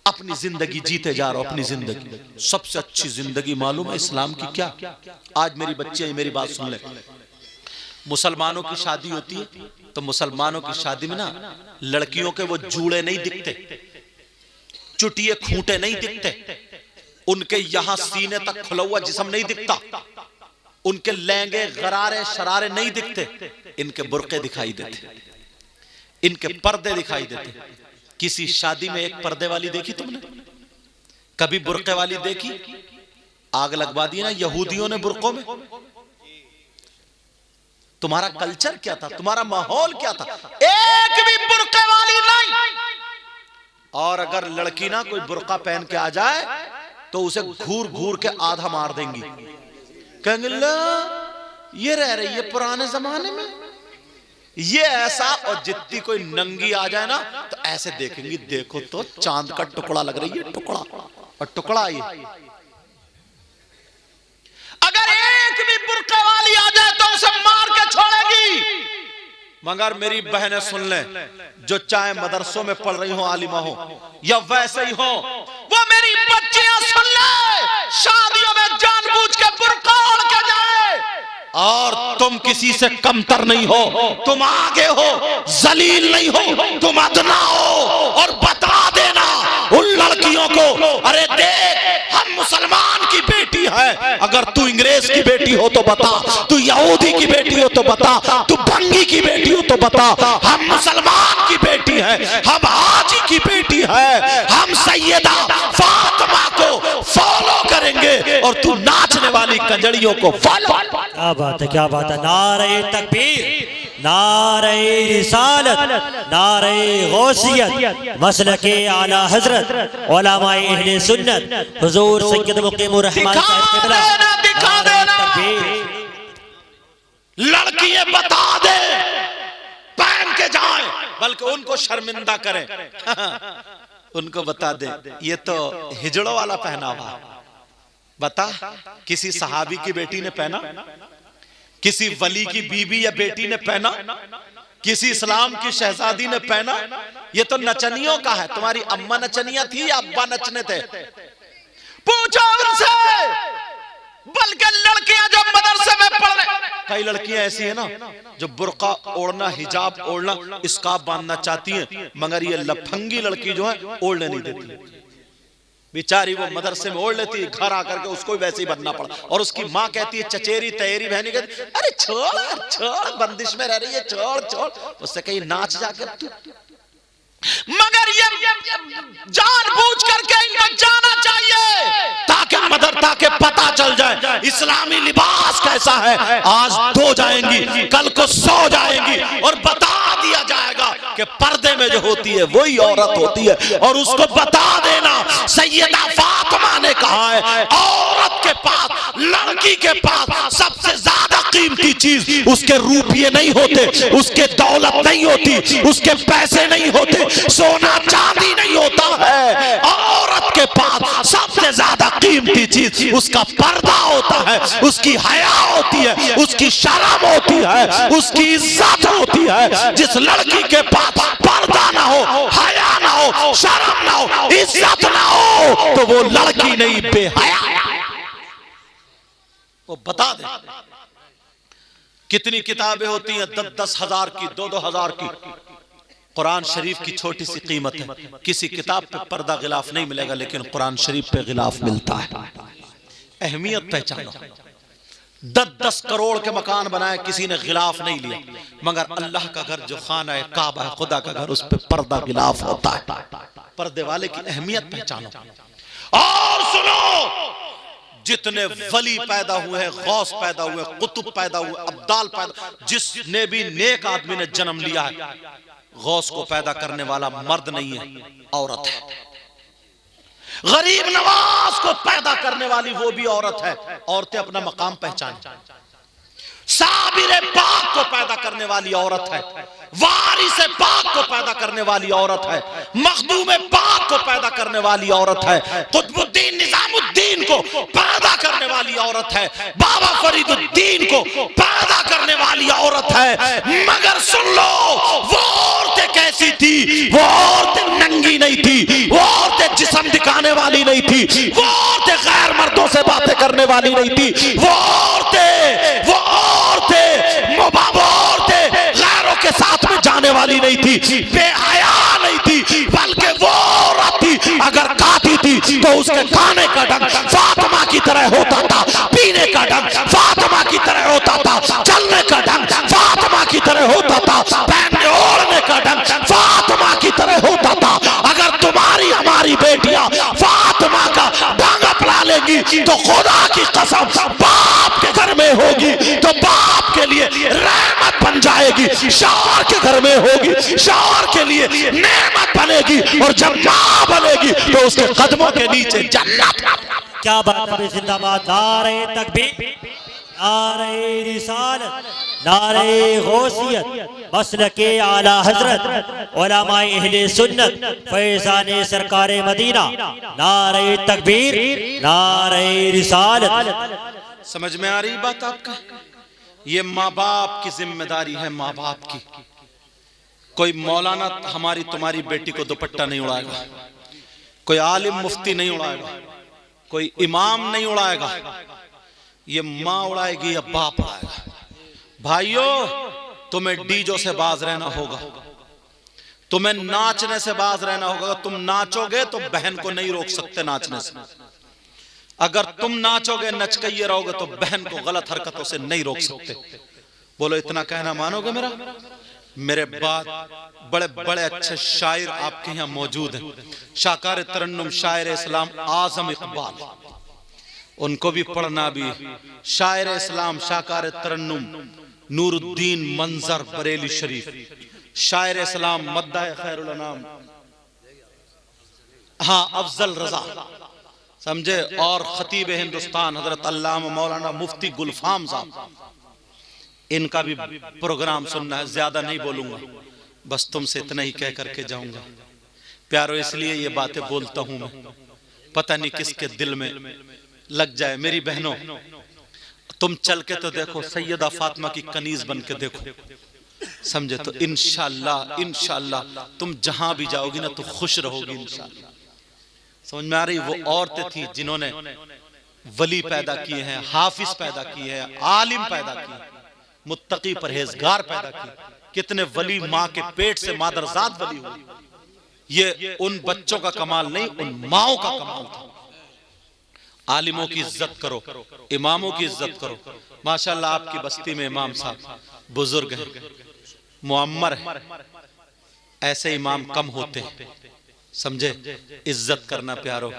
अपनी जिंदगी जीते जा रहा हो। अपनी जिंदगी सबसे अच्छी जिंदगी मालूम है इस्लाम की क्या? आज मेरी बच्चे मेरी बात सुन ले। मुसलमानों की शादी होती है तो मुसलमानों की शादी में ना लड़कियों के वो जूड़े नहीं दिखते, चुटिए खूंटे नहीं दिखते, उनके यहां सीने तक खुला हुआ जिस्म नहीं दिखता, उनके लहंगे गरारे शरारे नहीं दिखते, इनके बुर्के दिखाई देते, इनके पर्दे दिखाई देते। किसी शादी में एक पर्दे वाली देखी तुमने? कभी बुर्के वाली देखी? आग लगवा दी ना यहूदियों ने बुर्कों में। तुम्हारा कल्चर क्या था? तुम्हारा माहौल क्या था? एक भी बुर्के वाली नहीं। और अगर लड़की ना कोई बुर्का पहन के आ जाए तो उसे घूर घूर के आधा मार देंगी, कहेंगे ला ये रह रही है पुराने जमाने में, ये ऐसा। और जितनी कोई नंगी आ जाए ना तो ऐसे देखेंगी, देखो तो चांद का टुकड़ा लग रही है, टुकड़ा और टुकड़ा ये। अगर एक भी बुर्के वाली आ जाए तो उसे मार के छोड़ेगी। मगर मेरी बहनें सुन ले, जो चाहे मदरसों में पढ़ रही हो, आलिमा हो या वैसे ही हो, वो मेरी बच्चियां सुन ले, शादियों में जानबूझ के बुर्का ओढ़ के जाए। और तुम किसी से कमतर नहीं हो, तुम आगे हो, जलील नहीं हो, तुम अदना हो। और बता देना उन लड़कियों को, अरे देख हम मुसलमान की बेटी है, अगर तू अंग्रेज की बेटी हो तो बता, तू यहूदी की बेटी हो तो बता, तू भंगी की बेटी हो तो बता, हम मुसलमान की बेटी है, हम हाजी की बेटी है, हम सैयदा फातिमा को फॉलो करेंगे और तू नाचने वाली कंजड़ियों को फॉलो। क्या बात है, क्या बात है। नारे तकबीर, नारे रिसालत, नारे गौसियत, मसलके आला हजरत उलमाए अहले सुन्नत हुजूर सैयद मुकीमुर रहमान साहब क़िबला। दिखा देना, लड़कियां बता दे, पहन के जाए, बल्कि उनको शर्मिंदा करें। उनको बता दे ये तो हिजड़ों वाला पहनावा। बता, किसी सहाबी की बेटी ने पहना, किसी वली की बीबी या बेटी ने पहना, किसी इस्लाम की शहजादी ने पहना? ये तो नचनियों का है। तुम्हारी अम्मा नचनिया थी या अब्बा नचने थे? पूछो उनसे। बल्कि लड़कियां जब मदरसे में पढ़ रहे, कई लड़कियां ऐसी है ना जो बुर्का ओढ़ना, हिजाब ओढ़ना, स्कार्फ बांधना चाहती हैं, मगर ये लफंगी लड़की जो है ओढ़ने नहीं देती। बेचारी वो मदरसे में ओढ़ लेती है, घर आकर के उसको भी वैसे ही बनना पड़ा। और उसकी माँ कहती है, चचेरी तैयारी बहनी कहती, अरे छोड़ छोड़, बंदिश में रह रही है, छोड़ छोड़, उससे कहीं नाच जाकर तू। मगर ये जानबूझ करके इनको जाना चाहिए ताकि मदरसा के पता चल जाए इस्लामी लिबास कैसा है। आज धो जाएंगी, कल को सो जाएंगी और बता दिया जाएगा कि पर्दे में जो होती है वही औरत होती है। और उसको बता देना, सैयदा फातिमा ने कहा है, औरत के पास, लड़की के पास सबसे ज्यादा कीमती चीज उसके रुपये नहीं होते, उसके दौलत नहीं होती, उसके पैसे नहीं होते, सोना चांदी नहीं होता है। औरत के पास सबसे ज्यादा कीमती चीज उसका पर्दा होता है, उसकी हया होती है, उसकी शर्म होती है, उसकी इज्जत होती है। जिस लड़की के पास पर्दा ना हो, हया ना हो, शर्म ना हो, इज्जत ना हो, तो वो लड़की नहीं, बेहया। वो बता दे कितनी किताबें होती हैं, 10-10 हजार की, 2-2 हजार की। कुरान शरीफ की छोटी सी कीमत है। किसी किताब पे पर्दा गिलाफ नहीं मिलेगा, लेकिन कुरान शरीफ पे गिलाफ मिलता है। अहमियत पहचानो। 10-10 करोड़ के मकान बनाए, किसी ने गिलाफ नहीं लिया, मगर अल्लाह का घर जो खाना है, काबा है, खुदा का घर, उस पे पर्दा गिलाफ होता है। पर्दे वाले की अहमियत पहचानो। और सुनो, जितने वली पैदा हुए हैं, गौस पैदा हुए, कुतुब पैदा हुए, अब्दाल पैदा, जिसने भी नेक आदमी ने जन्म लिया है, गौस को पैदा करने वाला मर्द नहीं है, औरत है। गरीब नवाज को पैदा करने वाली वो भी औरत है। औरतें अपना मकाम पहचाने। साबिर पाक को पैदा करने वाली औरत है, वारिस पाक को पैदा करने वाली औरत है, मखदूम पाक नवाब को पैदा करने वाली औरत है, कुतुबुद्दीन निजामुद्दीन को पैदा करने वाली औरत है, बाबा फरीदुद्दीन को पैदा करने वाली औरत है। मगर सुन लो, वो औरतें कैसी थी? वो औरतें नंगी नहीं थी, वो औरतें जिस्म दिखाने वाली नहीं थी, वो औरतें गैर मर्दों से बातें करने वाली नहीं थी, वो औरतें गैरों के साथ में जाने वाली नहीं थी, बेहया नहीं थी, बल्कि वो औरत थी अगर गाती थी तो उसके खाने का ढंग फातिमा की तरह होता था, पीने का ढंग फातिमा की तरह होता था, चलने का ढंग फातिमा की तरह होता था, पहनने ओढ़ने का ढंग फातिमा की तरह होता था। अगर तुम्हारी हमारी बेटियां फातिमा का ढंग अपना लेगी तो खुदा की कसम बाप के घर में होगी तो बाप के लिए रहमत बन जाएगी, शौहर के घर में होगी शौहर के लिए नेमत बनेगी, और जब मां बनेगी तो उसके कदमों के नीचे जन्नत। क्या बात है, जिंदाबाद। नारे तकबीर, नारे रिसालत, नारे गौसियत, मसलके आला हजरत, उलमाए अहले सुन्नत, फैज़ाने सरकारे मदीना। नारे तकबीर, नारे रिसालत। समझ में आ रही बात आपका? ये माँ बाप की जिम्मेदारी है, माँ बाप की। कोई मौलाना हमारी तुम्हारी बेटी को दुपट्टा नहीं उड़ाएगा, कोई आलिम मुफ्ती नहीं उड़ाएगा, कोई इमाम नहीं उड़ाएगा, ये माँ उड़ाएगी या बाप उड़ाएगा। भाइयों, तुम्हें डीजो से बाज रहना होगा, तुम्हें नाचने से बाज रहना होगा। तुम नाचोगे तो बहन को नहीं रोक सकते नाचने से, अगर तुम नाचोगे नचकइये रहोगे तो बहन को गलत हरकतों से नहीं रोक सकते। बोलो, इतना कहना मानोगे मेरा? मेरे बाद बड़े बड़े अच्छे शायर आपके यहाँ मौजूद हैं, शाकार तरन्नुम शायर इस्लाम आजम इकबाल, उनको भी पढ़ना भी। शायर इस्लाम शाकार तरन्नुम नूरुद्दीन मंजर बरेली शरीफ, शायर इस्लाम मद्दाह खैरुल अनाम, हाँ, अफजल रजा, समझे, और खतीब हिंदुस्तान हजरत अल्लामा मौलाना मुफ्ती गुलफाम साहब, इनका भी प्रोग्राम सुनना है। ज्यादा नहीं बोलूंगा, बस तुमसे इतना ही कह करके जाऊंगा। प्यारो, इसलिए ये बातें बोलता हूं मैं, पता नहीं किसके दिल में लग जाए। मेरी बहनों, तुम चल के तो देखो, सैयदा फातिमा की कनीज बन के देखो, समझे, तो इंशाअल्लाह इंशाअल्लाह तुम जहां भी जाओगी ना तो खुश रहोगी इंशाअल्लाह। समझ में आ रही? वो औरतें थी जिन्होंने वली पैदा किए हैं, हाफिज पैदा किए हैं, आलिम पैदा किए, मुत्तकी परहेजगार पैदा किए। कितने वली माँ के पेट से मादरजात वली हुई। ये उन बच्चों का कमाल नहीं, उन माओं का कमाल था। आलिमों की इज्जत करो, इमामों की इज्जत करो। माशाअल्लाह आपकी बस्ती में इमाम साहब बुजुर्ग हैं, मुअम्मर है, ऐसे इमाम कम होते हैं, समझे। इज्जत करना प्यारो,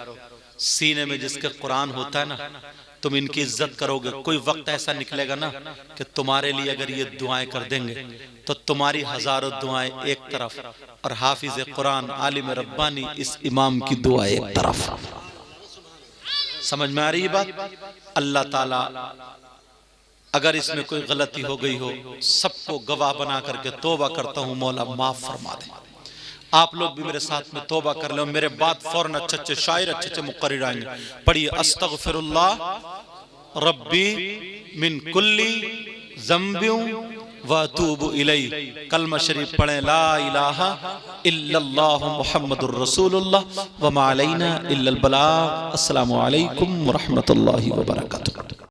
सीने में जिसके कुरान होता है ना, तुम इनकी इज्जत करोगे। कोई वक्त ऐसा निकलेगा ना कि तुम्हारे लिए अगर ये दुआएं कर देंगे तो तुम्हारी हजारों दुआएं एक तरफ, और हाफिज कुरान आलिम रब्बानी इस इमाम की दुआ एक तरफ। समझ में आ रही बात? अल्लाह ताला अगर इसमें कोई गलती हो गई हो, सबको गवाह बना करके तौबा करता हूं, मौला माफ फरमा दे। आप लोग भी मेरे साथ में तौबा कर लो। मेरे बाद फौरन अच्छे अच्छे शायर, अच्छे अच्छे मुक़र्रिर आएंगे। पढ़िए, अस्तगफिरुल्लाह रब्बी मिन कुल्ली ज़म्बिन व अतूबु इलैहि। कलमा शरीफ पढ़ें, ला इलाहा इल्लल्लाहु मुहम्मदुर रसूलुल्लाह व मा अलैना इल्लल बलाग। अस्सलामु अलैकुम व रहमतुल्लाहि व बरकातुहू।